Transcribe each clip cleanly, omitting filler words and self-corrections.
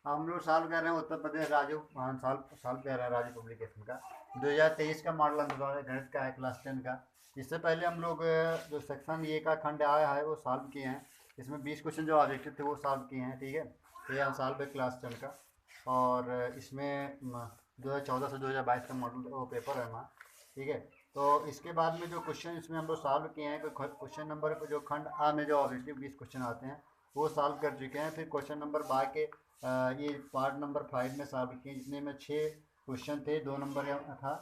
हम लोग सॉल्व कर रहे हैं उत्तर प्रदेश राजू सॉल्व सॉल्व कर रहे हैं राजू पब्लिकेशन का 2023 का मॉडल अंतर्गत गणित का है क्लास 10 का। इससे पहले हम लोग जो सेक्शन ए का खंड आया है वो सॉल्व किए हैं। इसमें 20 क्वेश्चन जो ऑब्जेक्टिव थे वो सॉल्व किए हैं। ठीक है, ये हम सॉल्व है क्लास 10 का। और इसमें 2014 से 2022 का मॉडल वो पेपर है वहाँ। ठीक है, तो इसके बाद में जो क्वेश्चन इसमें हम लोग सॉल्व किए हैं, क्वेश्चन नंबर पर जो खंड आ में जो ऑब्जेक्टिव 20 क्वेश्चन आते हैं वो सॉल्व कर चुके हैं। फिर क्वेश्चन नंबर बा के ये पार्ट नंबर 5 में सॉल्व किए, जितने में 6 क्वेश्चन थे, 2 नंबर था,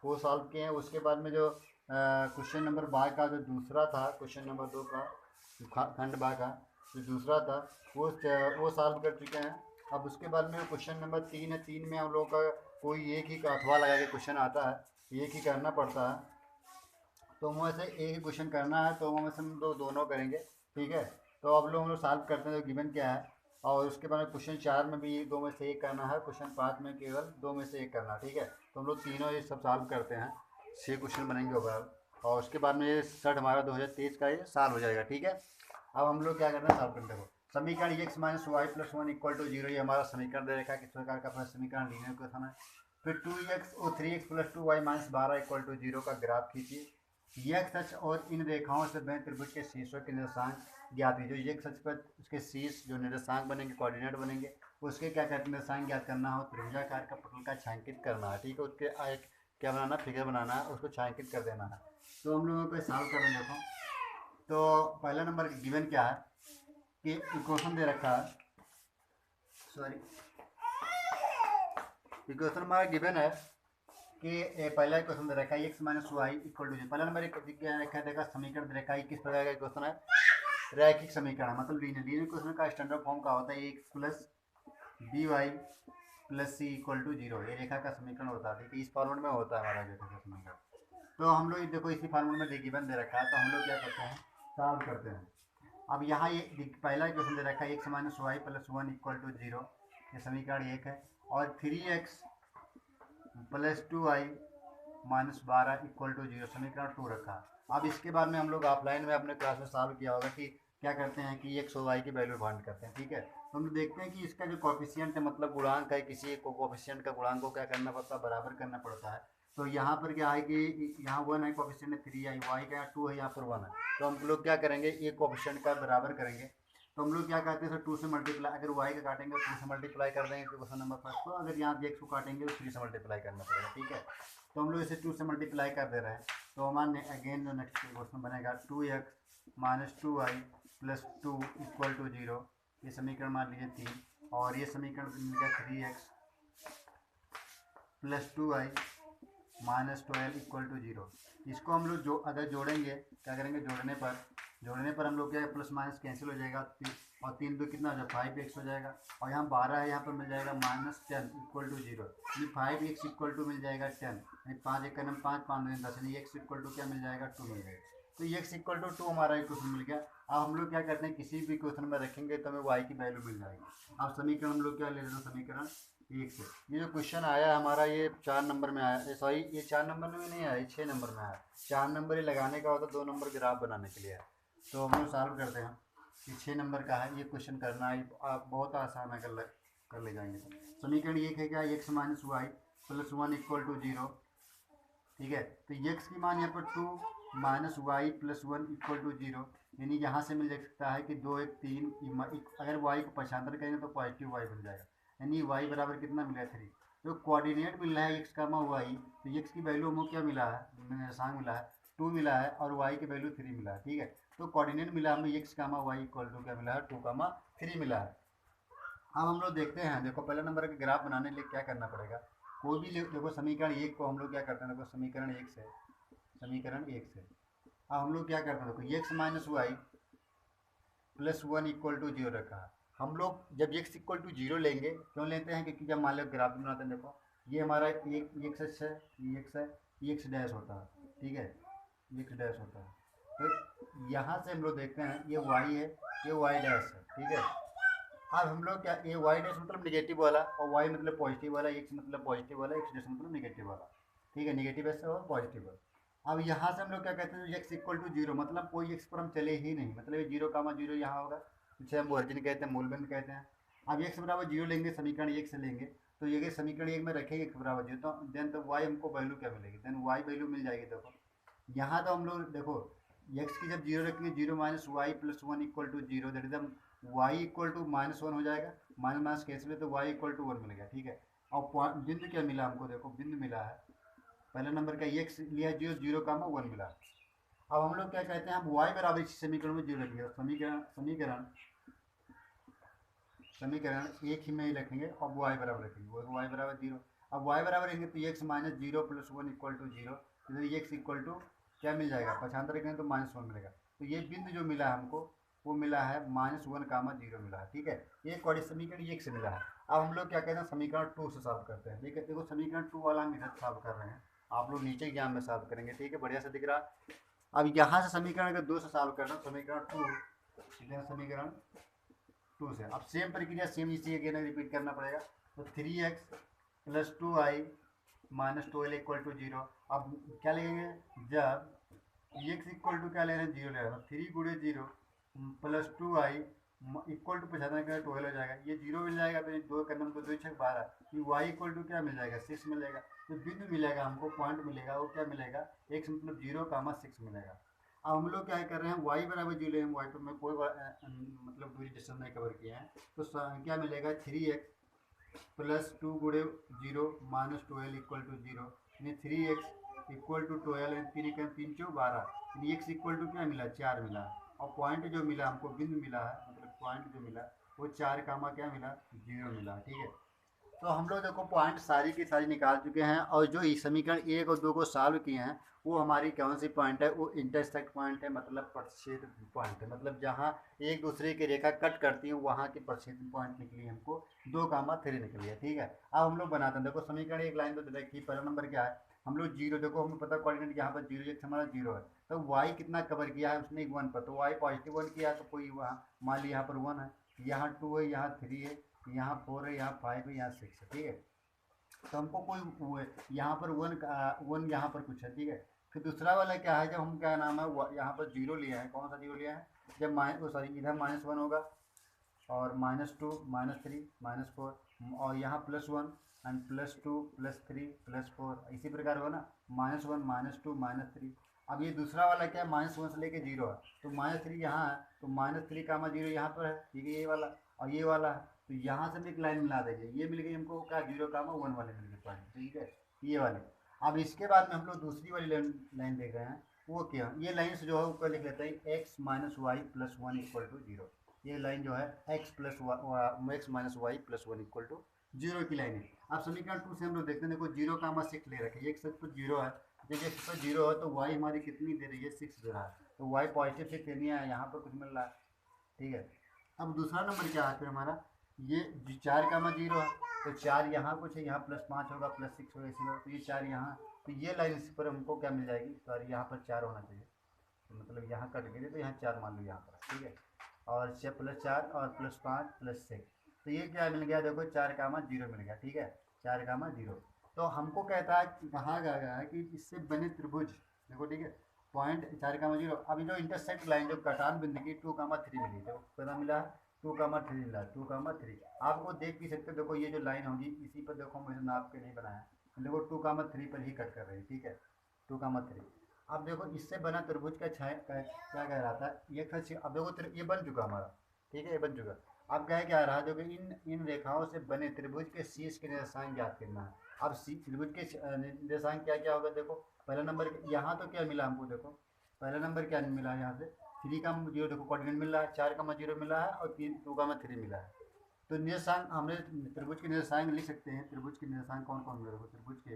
वो सॉल्व किए हैं। उसके बाद में जो क्वेश्चन नंबर बा का जो दूसरा था, क्वेश्चन नंबर 2 का खंड बा का जो दूसरा था वो सॉल्व कर चुके हैं। अब उसके बाद में क्वेश्चन नंबर 3 है, 3 में हम लोग का कोई एक ही का अथवा लगा के क्वेश्चन आता है, एक ही करना पड़ता है। तो हम वैसे एक ही क्वेश्चन करना है, तो हम वैसे हम लोग दोनों करेंगे। ठीक है, तो अब हम लोग सॉल्व करते हैं तो गिवन क्या है। और उसके बाद में क्वेश्चन 4 में भी 2 में से एक करना है, क्वेश्चन 5 में केवल 2 में से एक करना है। ठीक है, तो हम लोग तीनों ये सब सॉल्व करते हैं, 6 क्वेश्चन बनेंगे ओवरऑल। और उसके बाद में ये सेट हमारा 2023 का ये सॉल्व हो जाएगा। ठीक है, अब हम लोग क्या करना है सॉल्व करने को। समीकरण x minus y plus one equal to zero, ये हमारा समीकरण दे रखा है। किस प्रकार का अपना समीकरण लीनियर क्वेश्चन है। फिर 2x और 3x plus 2y minus 12 equal to zero का ग्राफ खींचिए। एक्स अक्ष और इन रेखाओं से बने त्रिभुज के शीर्षों के निर्देशांक ज्ञात कीजिए। जो एक्स अक्ष पर उसके शीर्ष जो निर्देशांक बनेंगे, कोऑर्डिनेट बनेंगे, उसके क्या करते हैं, निर्देशांक ज्ञात करना हो, त्रिभुजाकार का पटल का छायांकित करना है। ठीक है, उसके एक क्या बनाना, फिगर बनाना है, उसको छायांकित कर देना है। तो हम लोगों को सॉल्व कर रहे हैं। देखो, तो पहला नंबर गिवन क्या है कि इक्वेशन दे रखा है, सॉरी, इक्वेशन हमारा गिवन है कि पहला इक्वेशन दे रखा है x minus y equal to zero. पहला नंबर एक देखा समीकरण दे रखा है, किस प्रकार का इक्वेशन है, रैखिक समीकरण है, मतलब लीनियर इक्वेशन का स्टैंडर्ड फॉर्म का होता है x plus b y plus c equal to zero. ये रेखा का समीकरण होता है। ठीक है, इस फॉर्मेट में होता है हमारा रेखा का समीकरण। तो हम लोग देखो इसी फॉर्मेट में गिवन दे रखा है, तो हम लोग क्या करते हैं, सॉल्व करते हैं। अब यहाँ ये पहला इक्वेशन दे रखा है x minus y plus one equal to zero, ये समीकरण एक है। और 3x plus 2y minus 12 equal to zero, समीकरण 2 रखा। अब इसके बाद में हम लोग ऑफलाइन में अपने क्लास में सॉल्व किया होगा कि क्या करते हैं कि एक्स और वाई की वैल्यू फाइंड करते हैं। ठीक है, तो हम लोग देखते हैं कि इसका जो कोफिशिएंट है, मतलब गुणांक है, किसी एक कोफिशिएंट का गुणांक को क्या करना पड़ता है, बराबर करना पड़ता है। तो यहाँ पर क्या है कि यहाँ वन है, कोफिशिएंट है 3 है, वाई का 2 है, यहाँ पर 1 है। तो हम लोग क्या करेंगे, एक कोफिशिएंट का बराबर करेंगे। तो हम लोग क्या करते हैं, 2 से मल्टीप्लाई, अगर वाई का काटेंगे तो 2 से मल्टीप्लाई कर देंगे क्वेश्चन नंबर फर्स्ट को, अगर यहाँ एक्स को काटेंगे तो 3 से मल्टीप्लाई करना पड़ेगा। ठीक है, तो हम लोग इसे 2 से मल्टीप्लाई कर दे रहे हैं। तो हमारे अगेन जो नेक्स्ट क्वेश्चन बनेगा 2x minus 2y plus 2 equal to zero, ये समीकरण मान लीजिए 3। और ये समीकरण मिलेगा 3x plus 2y minus 12 equal to zero. इसको हम लोग जो अगर जोड़ेंगे, क्या करेंगे, जोड़ने पर हम लोग क्या प्लस माइनस कैंसिल हो जाएगा, और 3 दो कितना हो जाएगा 5x हो जाएगा। और यहाँ 12 है, यहाँ पर मिल जाएगा माइनस 10 इक्वल टू जीरो। ये 5x इक्वल टू मिल जाएगा 10, 5 एक करना 5 5 में 10, यानी x इक्वल टू क्या मिल जाएगा 2 मिल जाएगा। तो x इक्वल टू 2 हमारा इक्वेशन मिल गया। अब हम लोग क्या करते हैं, किसी भी क्वेश्चन में रखेंगे तो हमें y की वैल्यू मिल जाएगी। अब समीकरण हम लोग क्या ले रहे हैं, समीकरण एक से। ये जो क्वेश्चन आया हमारा, ये 4 नंबर में आया, सॉरी ये 4 नंबर में नहीं आया, ये 6 नंबर में आया। 4 नंबर ही लगाने का होता, 2 नंबर ग्राफ बनाने के लिए है। तो हम लोग सॉल्व करते हैं। ये 6 नंबर का है, ये क्वेश्चन करना है, आप बहुत आसान है, कर ले जाएंगे। समीकरण एक है क्या, x minus y plus one equal to zero. ठीक है, तो एक्स की मान यहाँ पर 2 minus y plus one equal to zero, यानी यहाँ से मिल सकता है कि 2 1 3, अगर वाई को पक्षांतर करेंगे तो पॉजिटिव वाई बन जाएगा, यानी वाई बराबर कितना मिला 3। तो कोऑर्डिनेट मिल रहा है एक्स का वाई, तो एक्स की वैल्यू हमको क्या मिला है, निर्देशांक मिला है 2 मिला है, और वाई की वैल्यू 3 मिला है। ठीक है, तो कोऑर्डिनेट मिला हमें x comma y equal to क्या मिला है 2 3 मिला है। अब हम लोग देखते हैं, देखो पहला नंबर का ग्राफ बनाने के लिए क्या करना पड़ेगा। कोई भी देखो समीकरण एक को हम लोग क्या करते हैं, देखो समीकरण एक से, अब हम लोग क्या करते हैं, देखो x minus y plus one equal to zero रखा है। हम लोग जब एक्स इक्वल टू जीरो लेंगे, क्यों लेते हैं, क्योंकि जब मान लो ग्राफ बनाते हैं, देखो ये हमारा एक एक्स है, ये एक्स है, ये एक्स डैश होता है। ठीक है, एक्स डैश होता है। तो यहाँ से हम लोग देखते हैं ये वाई है, ये वाई डैश है। ठीक है, अब हम लोग क्या, ये वाई डैश मतलब निगेटिव वाला, और वाई मतलब पॉजिटिव वाला, एक्स मतलब पॉजिटिव वाला, एक्स डैश मतलब निगेटिव वाला। ठीक है, निगेटिव ऐसे और पॉजिटिव वाला। अब यहाँ से हम लोग क्या कहते हैं, एक्स इक्वल टू जीरो, मतलब कोई एक्स पर हम चले ही नहीं, मतलब ये जीरो कामा जीरो यहाँ होगा, जिसे हम ओरिजिन कहते हैं, मूलबिंदु कहते हैं। अब x बराबर 0 लेंगे, समीकरण 1 से लेंगे, तो ये समीकरण 1 में रखेंगे x बराबर 0, तो देन तो y हमको वैल्यू क्या मिलेगी, देन y वैल्यू मिल जाएगी। देखो यहाँ तो हम लोग देखो x की जब 0 रखेंगे, 0 minus y plus 1 equal to 0, that is y equal to -1 हो जाएगा, माइनस माइनस कैंसिल है तो y इक्वल टू 1 मिलेगा, ठीक है। और बिंदु क्या मिला हमको, देखो बिंदु मिला है पहले नंबर का x लिया 0, 0 कामा 1 मिला। अब हम लोग क्या कहते हैं, हम y बराबर इस समीकरण में 0 रखेंगे, समीकरण समीकरण एक ही में ही रखेंगे और y बराबर रखेंगे, वो y बराबर 0। अब y बराबर रखेंगे तो x minus 0 plus 1 equal to 0, इधर x इक्वल टू क्या मिल जाएगा, पक्षांतर रखेंगे तो -1 मिलेगा। तो ये बिंदु जो मिला है हमको वो मिला है -1 कामा 0 मिला है, ठीक है। ये समीकरण 1 से मिला है। अब हम लोग क्या कहते हैं, समीकरण 2 से सॉल्व करते हैं। देखो समीकरण 2 वाला हम इधर सॉल्व कर रहे हैं, आप लोग नीचे एग्जाम में सॉल्व करेंगे, ठीक है, बढ़िया से दिख रहा। अब यहाँ से समीकरण अगर 2 से सॉल्व करना, समीकरण 2, समीकरण 2 से अब सेम प्रक्रिया सेम इसी अगेन रिपीट करना पड़ेगा। तो 3x plus 2i minus 12 equal to 0। अब क्या लेंगे, जब x इक्वल टू क्या ले रहे हैं, 0 ले रहे हैं, 3 गुणे 0 प्लस 2i इक्वल टू 95 का 12 हो जाएगा, ये 0 मिल जाएगा, तो 2 का नंबर 2 6 12, ये y इक्वल टू क्या मिल जाएगा, 6 मिलेगा। तो बिंदु मिलेगा हमको, पॉइंट मिलेगा, वो क्या मिलेगा, x मतलब 0 कामा 6 मिलेगा। अब हम लोग क्या कर रहे हैं, y बराबर 0 हम y पर में कोई मतलब दूरी डिस्टेंस नहीं कवर किया है, तो क्या मिलेगा 3x प्लस 2 गुणे 0 माइनस 12 इक्वल टू 0, यानी 3x इक्वल टू 12, 3 चौ 12, यानी x इक्वल टू क्या मिला, 4 मिला। और पॉइंट जो मिला हमको, बिंदु मिला है, मतलब पॉइंट जो मिला वो 4 कामा क्या मिला, 0 मिला, ठीक है। तो हम लोग देखो पॉइंट सारी की सारी निकाल चुके हैं, और जो समीकरण 1 और 2 को सॉल्व किए हैं वो हमारी कौन सी पॉइंट है, वो इंटरसेक्ट पॉइंट है, मतलब प्रतिच्छेद पॉइंट है, मतलब जहाँ एक दूसरे की रेखा कट करती है वहाँ की प्रतिच्छेद पॉइंट निकली हमको 2,3 निकली है, ठीक है। अब हम लोग बनाते हैं, देखो समीकरण एक लाइन तो देखिए, पहला नंबर क्या है, हम लोग 0, देखो हमें पता कोऑर्डिनेट यहाँ पर 0 x हमारा 0 है, तो y कितना कवर किया है उसने 1 पर, तो y पॉजिटिव 1 किया है, तो कोई वहाँ मान ली यहाँ पर 1 है, यहाँ 2 है, यहाँ 3 है, यहाँ 4 है, यहाँ 5 है, यहाँ 6 है, ठीक है। तो हमको कोई यहाँ पर 1 यहाँ पर कुछ है, ठीक है। फिर दूसरा वाला क्या है, जब हम क्या नाम है यहाँ पर 0 लिया है, कौन सा 0 लिया है, जब इधर -1 होगा और -2 -3 -4, और यहाँ +1 एंड +2 +3 +4, इसी प्रकार होगा ना, -1 -2 -3। अब ये दूसरा वाला क्या है, -1 से लेके 0 है, तो -3 यहाँ है, तो -3 कामा 0 यहाँ पर है, ठीक है, ये वाला और ये वाला है, तो यहाँ से भी एक लाइन मिला देंगे, ये मिल गई हमको क्या, 0 कामा 1 वाले मिल गए पॉइंट, ठीक है, ये वाले। अब इसके बाद में हम लोग दूसरी वाली लाइन देख रहे हैं, वो क्या, ये लाइन से जो है ऊपर लिख लेते हैं x minus y plus 1 equal to 0। ये लाइन जो है x minus y plus 1 equal to 0 की लाइन है। अब समीकरण 2 से हम लोग देखते हैं, देखो 0 कामा 6 ले रखे, एक सच पर 0 है, जब x पर 0 है तो y हमारी कितनी दे रही है, 6 दे रहा है, तो y पॉजिटिव 6 देनी है, यहाँ पर कुछ मिल रहा है, ठीक है। अब दूसरा नंबर क्या है फिर हमारा, ये 4 कामा 0 है, तो 4 यहाँ कुछ है, यहाँ +5 होगा +6 होगा, इसी तो ये 4 यहाँ, तो ये लाइन इस पर हमको क्या मिल जाएगी, सॉरी यहाँ पर 4 होना चाहिए, तो मतलब यहाँ कट गई, तो यहाँ 4 मान लो यहाँ पर, ठीक है। और 6 +4 और +5 +6, तो ये क्या मिल गया, देखो 4 कामा 0 मिल गया, ठीक है, 4 कामा 0। तो हमको कहता है, कहा गया है कि इससे बने त्रिभुज, देखो ठीक है, पॉइंट 4 कामा 0। अभी जो इंटरसेक्ट लाइन जो कटान बिंदु की 2,3 मिली, देखो कितना मिला है, 2,3 मिला, 2,3 आपको देख भी सकते हो, देखो ये जो लाइन होगी इसी पर, देखो मुझे नाप के नहीं बनाया, देखो 2,3 पर ही कट कर रही है, ठीक है, 2,3। अब देखो इससे बना त्रिभुज का क्या कह रहा था, ये अब देखो ये बन चुका हमारा, ठीक है, ये बन चुका। अब क्या रहा, जो कि इन रेखाओं से बने त्रिभुज के शीर्ष के निर्देशांक ज्ञात करना है। अब त्रिभुज के निर्देशांक क्या क्या होगा, देखो पहला नंबर यहाँ तो क्या मिला हमको, देखो पहला नंबर क्या मिला, यहाँ से 3 का 0, देखो कोऑर्डिनेट मिल रहा है, 4 का 0 मिला है और 2,3 मिला है। तो निर्देशांक हमने त्रिभुज के निर्देशांक लिख सकते हैं, त्रिभुज के निर्देशांक कौन कौन मिले, देखो त्रिभुज के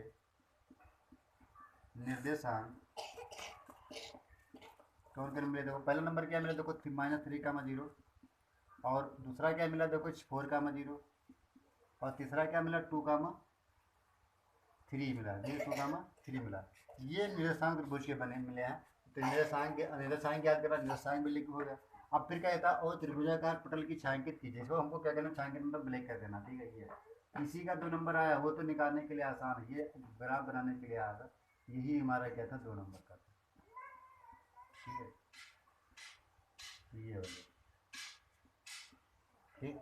निर्देशांक कौन कौन मिले, देखो पहला नंबर क्या मिला, देखो -3,0, और दूसरा क्या मिला, देखो 4,0, और तीसरा क्या मिला 2,3 मिला, ये 2,3 मिला। ये निर्देशांक त्रिभुज के बने मिले हैं। तो निर्देशांक याद करना, निर्देशांक भी लिख हो गया। अब फिर क्या कहता है, और त्रिभुजाकार पटल की छायांकित कीजिए, इसको हमको क्या करना, छायांकित मतलब ब्लैक कर देना, ठीक है। ये इसी का 2 नंबर आया, वो तो निकालने के लिए आसान है, ये ग्राफ बनाने के लिए आया था, यही हमारा क्या था 2 नंबर का, ठीक है, ये हो गया, ठीक।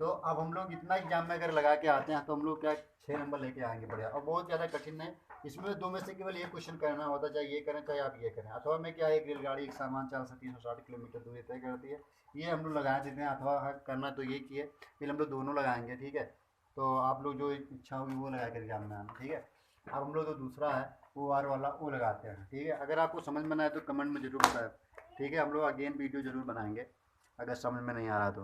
तो अब हम लोग इतना एग्जाम में अगर लगा के आते हैं तो हम लोग क्या 6 नंबर लेके आएंगे बढ़िया, और बहुत ज़्यादा कठिन है। इसमें दो में से केवल ये क्वेश्चन करना होता है, चाहे ये करें चाहे आप ये करें। अथवा में क्या है, एक रेलगाड़ी एक सामान चाल से 360 किलोमीटर दूरी तय करती है, ये हम लोग लगा देते हैं। अथवा करना तो ये किए, फिर हम लोग दोनों लगाएंगे, ठीक है। तो आप लोग जो इच्छा होगी वो लगा कर एग्जाम में आना, ठीक है। अब हम लोग जो दूसरा है वो आर वाला वो लगाते हैं, ठीक है। अगर आपको समझ में ना आए तो कमेंट में ज़रूर बताएं, ठीक है। हम लोग अगेन वीडियो ज़रूर बनाएंगे अगर समझ में नहीं आ रहा तो।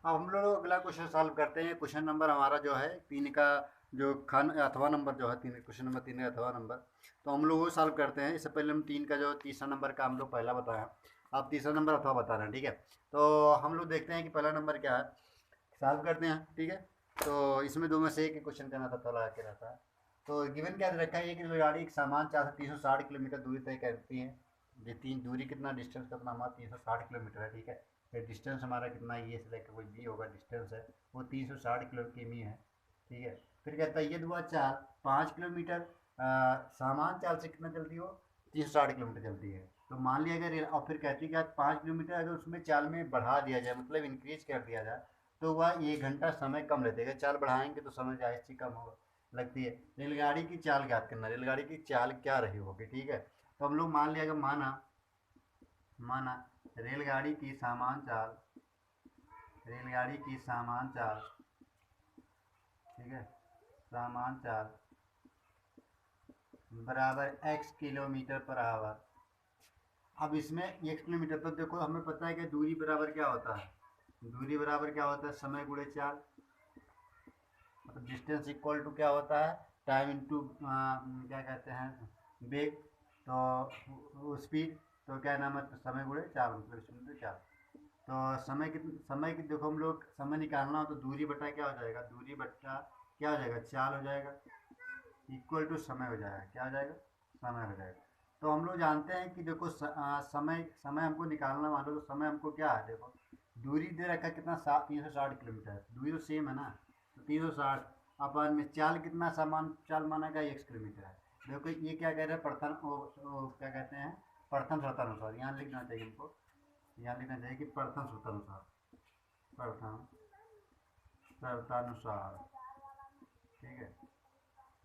अब हम लोग अगला क्वेश्चन सॉल्व करते हैं। क्वेश्चन नंबर हमारा जो है 3 का जो खान अथवा नंबर जो है 3, क्वेश्चन नंबर 3 का अथवा नंबर, तो हम लोग वो सॉल्व करते हैं। इससे पहले हम 3 का जो तीसरा नंबर का हम लोग पहला बताया, आप तीसरा नंबर अथवा बता रहे हैं, ठीक है। तो हम लोग देखते हैं कि पहला नंबर क्या है, सॉल्व करते हैं, ठीक है। तो इसमें दो में से एक क्वेश्चन करना पता लगा के रहता है। तो गिवन क्या दे रखा है, एक रेलगाड़ी एक सामान 460 किलोमीटर दूरी तय करती है। ये तीन दूरी कितना डिस्टेंस कितना हमारा 360 किलोमीटर है, ठीक है। फिर डिस्टेंस हमारा कितना, ये से लेकर कोई बी होगा डिस्टेंस है, वो 360 किलो किमी है, ठीक है। फिर कहता है ये दुआ चाल 5 किलोमीटर सामान चाल से कितना चलती हो, 360 किलोमीटर चलती है। तो मान लिया अगर, और फिर कहती है कि 5 किलोमीटर अगर उसमें चाल में बढ़ा दिया जाए, मतलब इंक्रीज कर दिया जाए, तो वह 1 घंटा समय कम लेते हैं। चाल बढ़ाएंगे तो समय जाहिर सी कम होगा लगती है। रेलगाड़ी की चाल ज्ञात करना, रेलगाड़ी की चाल क्या रही होगी, ठीक है। तो हम लोग मान लिया, अगर माना माना रेलगाड़ी की सामान चाल, रेलगाड़ी की सामान चाल, ठीक है, सामान चाल बराबर x किलोमीटर पर आवर। अब इसमें x किलोमीटर, तो देखो हमें पता है कि दूरी बराबर क्या होता है, दूरी बराबर क्या होता है, समय गुणे चाल। मतलब डिस्टेंस इक्वल टू क्या होता है, टाइम इंटू क्या कहते हैं, वेग, तो स्पीड, तो क्या नाम है, समय गुणे चाल, मतलब स्पीड चाल। तो समय की देखो, हम लोग समय निकालना हो तो दूरी बटा क्या हो जाएगा, दूरी बटा क्या हो जाएगा, चाल हो जाएगा, इक्वल टू समय हो जाएगा, क्या हो जाएगा, समय हो जाएगा। तो हम लोग जानते हैं कि देखो समय हमको निकालना, मान लो तो समय हमको क्या है, देखो दूरी दे रखा है कितना, 360 किलोमीटर, दूरी तो सेम है ना, तो 360 अपन में चाल कितना, सामान चाल माना का 1 किलोमीटर है। देखो ये क्या कह रहे हैं, प्रथम क्या कहते हैं, प्रथम शर्तानुसार, यहाँ लिखना चाहिए हमको, यहाँ लिखना चाहिए कि प्रथम शर्तानुसार, प्रथम शर्तानुसार, ठीक है,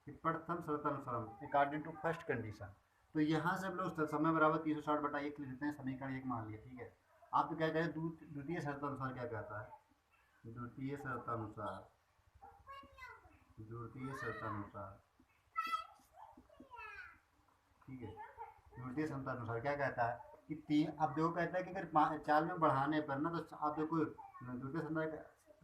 कि प्रथम शर्तानुसार अकॉर्डिंग टू फर्स्ट कंडीशन। तो यहाँ से हम लोग समय बराबर 360 बटा 1 लिख देते हैं, समीकरण 1 मान लिया, ठीक है। आप तो क्या कह रहे हैं, द्वितीय शर्तानुसार क्या कहता है, द्वितीय शर्तानुसार, द्वितीय शर्तानुसार, ठीक है। द्वितीय शर्तानुसार क्या कहता है कि तीन, अब देखो कहता है कि अगर चाल में बढ़ाने पर ना, तो आप देखो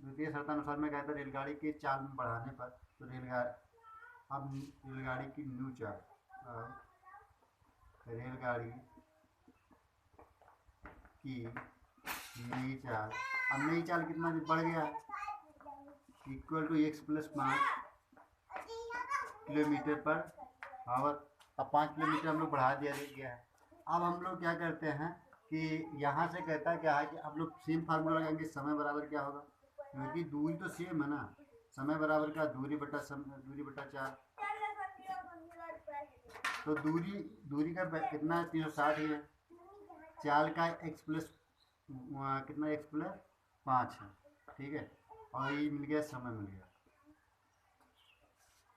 द्वितीय शर्तानुसार में कहता है रेलगाड़ी के चाल में बढ़ाने पर, तो रेलगाड़ी की न्यू चाल, रेलगाड़ी की नई चाल, अब नई चाल कितना बढ़ गया, equal to x plus 5 kilometre per hour. अब 5 किलोमीटर हम लोग बढ़ा दिया गया है। अब हम लोग क्या करते हैं कि यहाँ से कहता है क्या है कि अब लोग सेम फार्मूला लगाएंगे, समय बराबर क्या होगा, क्योंकि दूरी तो सेम है ना, समय बराबर का दूरी बटा चाल। तो दूरी का कितना है, 360 ही है, चाल का x प्लस कितना, x प्लस 5 है, ठीक है। और ये मिल गया, समय मिल गया,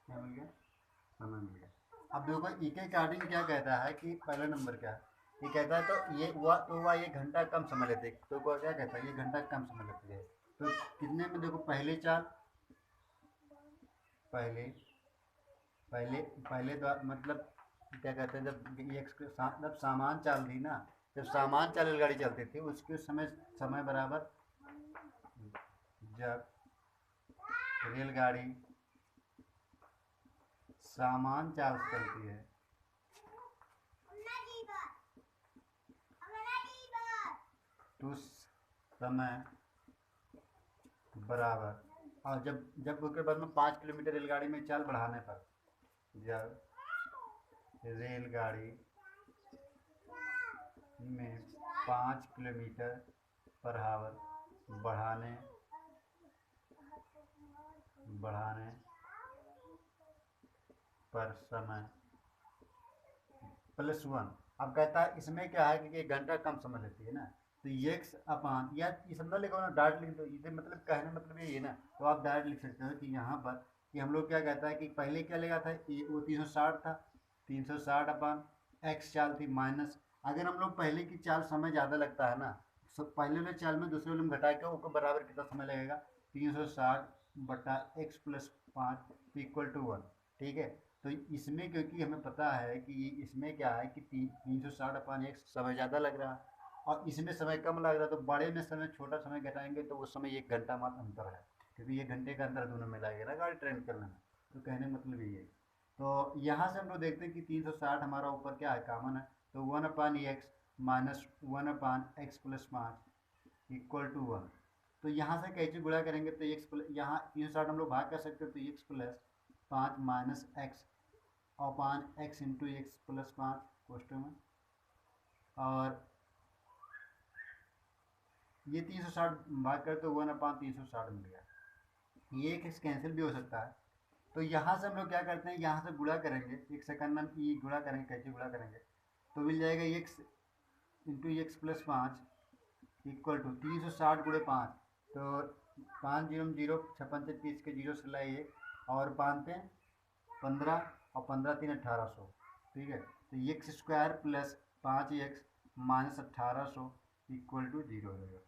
क्या मिल गया, समय मिल गया। अब देखो ई के अकॉर्डिंग क्या कहता है कि पहला नंबर क्या है, ये कहता है तो ये हुआ 1 घंटा कम समय लेते, तो क्या कहता है 1 घंटा कम समय लेते हैं। तो कितने में, देखो पहले चाल, पहले पहले पहले तो मतलब क्या कहते हैं, जब सामान चाल थी ना, जब सामान चाल रेलगाड़ी चलती थी उसके समय बराबर, जब रेलगाड़ी सामान चाल से चलती है तो समय बराबर, और जब उसके बाद में 5 किलोमीटर रेलगाड़ी में चाल बढ़ाने पर, जब रेलगाड़ी में 5 किलोमीटर पर आवर बढ़ाने पर समय +1। अब कहता है इसमें क्या है कि 1 घंटा कम समय लेती है ना, तो x अपान, या ये समझा लिखो ना, डायरेक्ट लिख दो, ये मतलब कहने मतलब ये ना, तो आप डायरेक्ट लिख सकते हो कि यहाँ पर कि हम लोग क्या कहता है कि पहले क्या लगा था, वो 360 था, 360 अपान x चाल थी माइनस, अगर हम लोग पहले की चाल समय ज़्यादा लगता है ना, पहले वाले चाल में दूसरे वाले में घटा के ऊपर बराबर कितना समय लगेगा, 360 बटा x प्लस 5 इक्वल टू 1, ठीक है। तो इसमें क्योंकि हमें पता है कि इसमें क्या है कि 360 अपान x समय ज़्यादा लग रहा है, और इसमें समय कम लग रहा है, तो बड़े में समय छोटा समय घटाएंगे तो उस समय 1 घंटा मात्र अंतर है, क्योंकि 1 घंटे का अंतर दोनों में लगेगा ना गाड़ी ट्रेन करने में। तो कहने मतलब ये है। तो यहाँ से हम लोग देखते हैं कि 360 हमारा ऊपर क्या है, कॉमन है, तो 1 upon x minus 1 upon x plus 5 equal to 1। तो यहाँ से कैसे गुणा करेंगे तो एक्स प्लस, यहाँ 360 हम लोग भाग कर सकते हो, तो x plus 5 minus x upon x into x plus 5 question में, और ये 360 भाग कर तो 1 अपान 360 मिल गया, ये एक कैंसिल भी हो सकता है। तो यहाँ से हम लोग क्या करते हैं, यहाँ से गुणा करेंगे, एक सेकंड में ये गुणा करेंगे, कैसे गुणा करेंगे, तो मिल जाएगा x into x plus 5 equal to 360 गुणे 5, तो 5 जीरो 56 के जीरो से लाए 1 और 5 पे 15 और 15 3 1800, ठीक है। तो x square plus 5x minus 1800 equal to 0 हो जाएगा,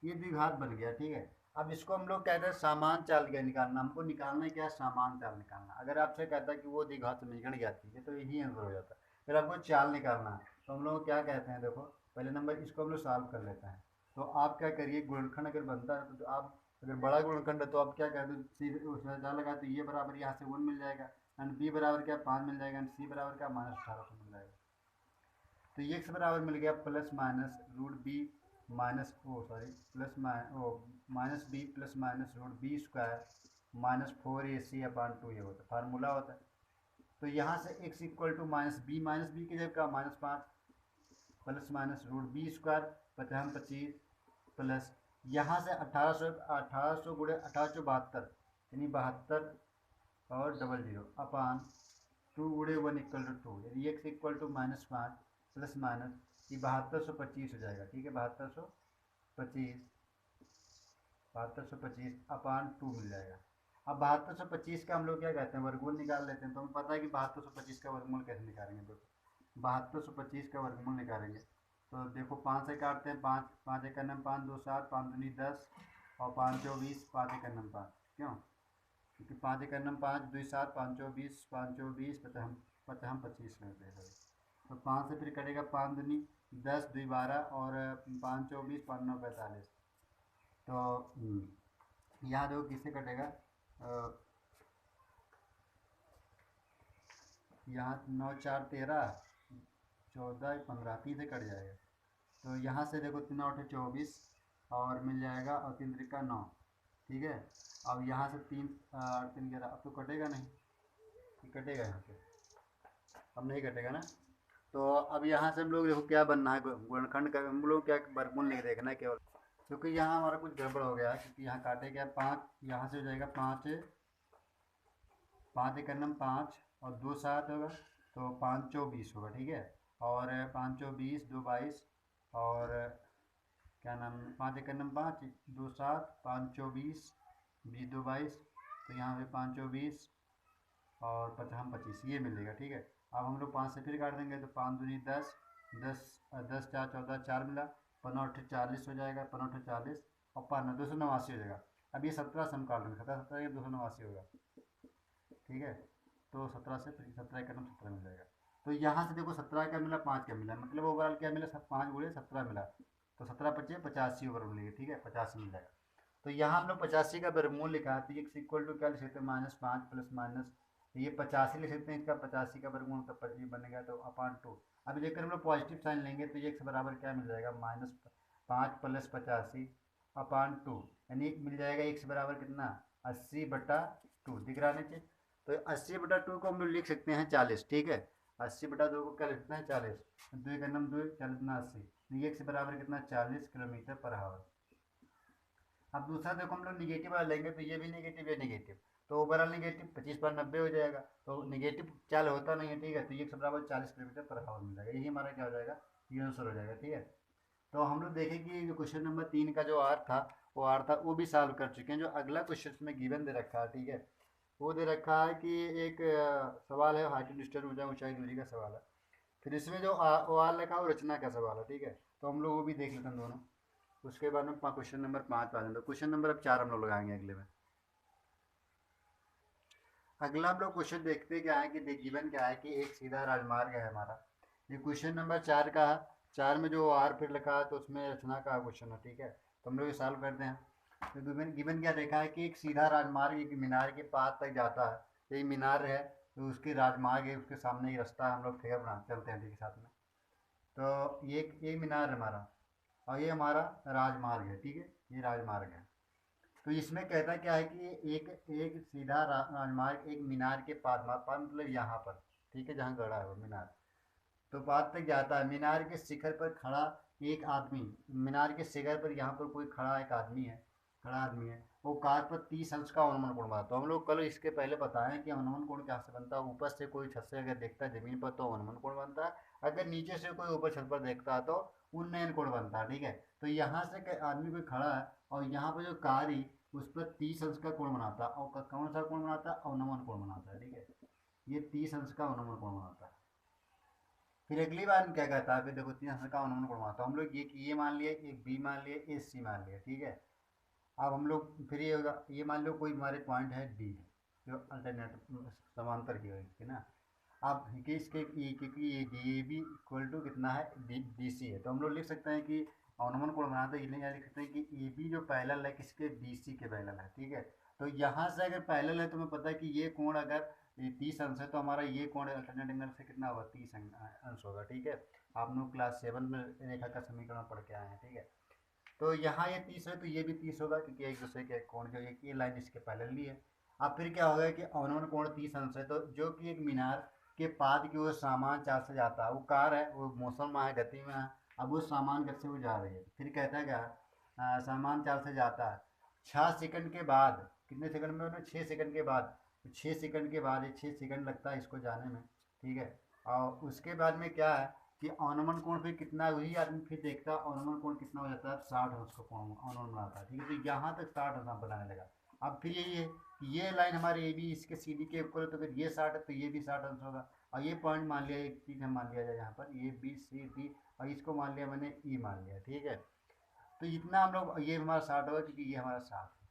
ये द्विघात बन गया, ठीक है। अब इसको हम लोग कहते हैं सामान चाल का निकालना, हमको निकालना क्या है, सामान चाल निकालना। अगर आपसे कहता है कि वो द्विघात समीकरण जाती है तो यही आंसर हो जाता है। फिर आपको चाल निकालना है, तो हम लोग क्या कहते हैं, देखो पहले नंबर इसको हम लोग सॉल्व कर लेते हैं। तो आप क्या करिए, गुणनखंड अगर बनता है तो आप अगर बड़ा गुणनखंड है तो आप क्या कहते हो, सीधे उसमें चाल लगा, तो ये बराबर यहाँ से 1 मिल जाएगा, एंड बी बराबर क्या 5 मिल जाएगा, एंड सी बराबर क्या माइनस 1800 मिल जाएगा। तो ये एक्स बराबर मिल गया plus minus root b minus plus minus b plus minus root b square minus 4ac upon 2 ये होता है, फार्मूला होता है। तो यहाँ से x equal to minus b की जगह का -5 plus minus root b square 25 plus यहाँ से 1800 गुणे 1872 यानी 72 और 00 अपान 2 गुणे 1 इक्वल टू 2, यानी x equal to -5 plus minus ये 7225 हो जाएगा, ठीक है। 7225 अपान 2 मिल जाएगा। अब 7225 का हम लोग क्या कहते हैं, वर्गमूल निकाल लेते हैं। तो हमें पता है कि 7225 का वर्गमूल कैसे निकालेंगे, देखो 7225 का वर्गमूल निकालेंगे तो देखो 5 से काटते हैं, 5 5 एक नम 5 2 7 5 दूनी 10 और 5 चौ 20 5 एक नम 5, क्यों, क्योंकि 5 एक नम 5 2 7 5 चौ 20 5 चौ 20 हम 25 करते हैं। तो 5 से फिर कटेगा 5 दूनी 10 2 12 और 5 चौ 20 5 9 45। तो यहाँ देखो किससे कटेगा, यहाँ 9 4 13 14 15 3 से कट जाएगा। तो यहाँ से देखो 3 8 24 और मिल जाएगा, और 3 त्रिका 9, ठीक है। अब यहाँ से 3 8 3 11, अब तो कटेगा नहीं, कटेगा यहाँ से, अब नहीं कटेगा ना। तो अब यहाँ से हम लोग देखो क्या बनना है, गुणनखंड का हम लोग क्या वर्गमूल नहीं देखना है केवल, क्योंकि यहाँ हमारा कुछ गड़बड़ हो गया है, क्योंकि यहाँ काटे गया 5, यहाँ से हो जाएगा 5 5 एक नम 5 और 2 7 होगा, तो 5 चौ 20 होगा, ठीक है। और 5 चौ 20 2 22 और क्या नाम 5 एक नम 5 2 7 5 चौ 20 20 2 22, तो यहाँ पे 5 चौ 20 और 25 ये मिलेगा, ठीक है। अब हम लोग 5 से फिर काट देंगे, तो 5 दूनी 10 10 10 4 14 4 मिला, 15 8 40 हो जाएगा, 15 8 40 और 5 289 हो जाएगा। अब ये 17 से हम काट लेंगे, 17 289 होगा, ठीक है। तो 17 से 17 का 17 मिल जाएगा। तो यहाँ से देखो 17 का मिला 5 का मिला, मतलब ओवरऑल क्या मिला 5 गुणे 17 मिला, तो 17 25 85 ओवरऑल मिलेगा, ठीक है, 85 मिल जाएगा। तो यहाँ हम लोग 85 का वर्गमूल लिखा है, तो एक्स इक्वल टू क्या लिख सकते हैं -5 प्लस माइनस ये 85 लिख सकते हैं, इसका 85 का वर्गमूल का ये बनेगा तो अपान 2। अब लेकर हम लोग पॉजिटिव साइन लेंगे तो एक्स बराबर क्या मिल जाएगा -5 प्लस 85 अपान 2, यानी मिल जाएगा एक्स बराबर कितना 80/2, दिख रहा नीचे। तो 80/2 को हम लोग लिख सकते हैं 40, ठीक है। 80/2 को क्या लिखते हैं 40, 2 का नम 2 40 ना 80, एक्स बराबर कितना 40 किलोमीटर पर आवर। अब दूसरा देखो हम लोग निगेटिव वाला लेंगे, तो ये भी निगेटिव है निगेटिव, तो ओवरऑल निगेटिव 25/90 हो जाएगा, तो निगेटिव चाल होता नहीं है, ठीक है। तो ये बराबर 40 किलोमीटर पर आवर मिल जाएगा, यही हमारा क्या हो जाएगा, ये आंसर हो जाएगा, ठीक है। तो हम लोग देखें कि जो क्वेश्चन नंबर 3 का जो आर था वो भी सॉल्व कर चुके हैं। जो अगला क्वेश्चन में गिवन दे रखा है, ठीक है, वो दे रखा है कि एक सवाल है हाइट डिस्टेंस ऊंचाई दूरी का सवाल है। फिर इसमें जो ओ आर लिखा है वो रचना का सवाल है, ठीक है। तो हम लोग वो भी देख लेते हैं दोनों। उसके बाद में क्वेश्चन नंबर 5 आ जाए। क्वेश्चन नंबर अब 4 हम लोग लगाएंगे अगले में। अगला हम लोग क्वेश्चन देखते क्या है कि गिवन क्या है कि एक सीधा राजमार्ग है हमारा। ये क्वेश्चन नंबर 4 का है। 4 में जो आर फिर लिखा है तो उसमें रचना का क्वेश्चन है, ठीक है। तो हम लोग ये सॉल्व करते हैं। तो गिवन क्या देखा है कि एक सीधा राजमार्ग एक मीनार के पास तक जाता है। एक मीनार है तो उसके राजमार्ग है, उसके सामने ही रास्ता है। हम लोग फिगर बना चलते हैं ठीक है साथ में। तो ये मीनार है हमारा और ये हमारा राजमार्ग है, ठीक है, ये राजमार्ग है। तो इसमें कहता क्या है कि एक एक सीधा राजमार्ग एक मीनार के पास मतलब यहाँ पर, ठीक है, जहाँ गड़ा है वो मीनार, तो पास तक जाता है। मीनार के शिखर पर खड़ा एक आदमी, मीनार के शिखर पर यहाँ पर कोई खड़ा एक आदमी है, खड़ा आदमी है, वो कार पर 30 अंश का अवनमन कोण बनाता है। तो हम लोग कल इसके पहले बताए कि अवनमन कोण क्या से बनता है। ऊपर से कोई छत से अगर देखता है जमीन पर तो अवनमन कोण बनता है, अगर नीचे से कोई ऊपर छत पर देखता है तो उन्नयन कोण बनता है, ठीक है। तो यहाँ से आदमी कोई खड़ा है और यहाँ पर जो कार ही उस पर 30 अंश का कोण बनाता है। और कौन सा कोण बनाता है? अवनमन कोण बनाता है, ठीक है। ये 30 अंश का अवनमन कोण बनाता है। फिर अगली बार क्या कहता है, फिर देखो 30 अंश का अवनमन कोण बनाता है। हम लोग ये मान लिए, एक बी मान लिए, एक सी मान लिया, ठीक है। अब हम लोग फिर ये होगा, ये मान लो कोई हमारे पॉइंट है डी जो अल्टरनेट समांतर की होगी ना। अब कि इसके क्योंकि ये भी इक्वल टू कितना है, डी सी है, तो हम लोग लिख सकते हैं कि अनुमान कोण बनाते हैं ये लिख सकते हैं कि ए बी जो पैरेलल है किसके, डी सी के पैरेलल है, ठीक है। तो यहाँ से अगर पैरेलल है तो हमें पता है कि ये कोण अगर 30 अंश है तो हमारा ये कोण अल्टरनेट एंगल से कितना होगा, 30 अंश होगा, ठीक है। आप लोग क्लास 7 में रेखा का समीकरण पढ़ के आए हैं, ठीक है। तो यहाँ ये 30 है तो ये भी 30 होगा क्योंकि एक दूसरे के कोण जो एक ये लाइन इसके पैरेलल है। अब फिर क्या होगा कि अवनमन कोण 30 अंश है, तो जो कि एक मीनार के पाद की ओर सामान चाल से जाता है, वो कार है, वो मौसम में है, गति में है। अब वो सामान गति से वो जा रही है, फिर कहता है क्या, सामान चाल से जाता है 6 सेकंड के बाद, कितने सेकंड में, 6 सेकंड के बाद, 6 सेकंड के बाद, ये 6 सेकंड लगता है इसको जाने में, ठीक है। और उसके बाद में क्या है कि अनुमान कोण फिर कितना, वही आदमी फिर देखता है अनुमान कोण कितना हो जाता है, 60 अंश का कोण अनुमान बनाता है, ठीक है। तो यहाँ तक 60 अंश बनाने लगा। अब फिर यही है कि ये लाइन हमारी ए बी इसके सी डी के इक्वल है, तो फिर ये 60 है तो ये भी 60 अंश होगा। और ये पॉइंट मान लिया, एक चीज़ हम मान लिया जाए यहाँ पर ए बी सी डी, और इसको मान लिया मैंने ई मान लिया, ठीक है। तो इतना हम लोग, ये हमारा 60 होगा क्योंकि ये हमारा 60 है।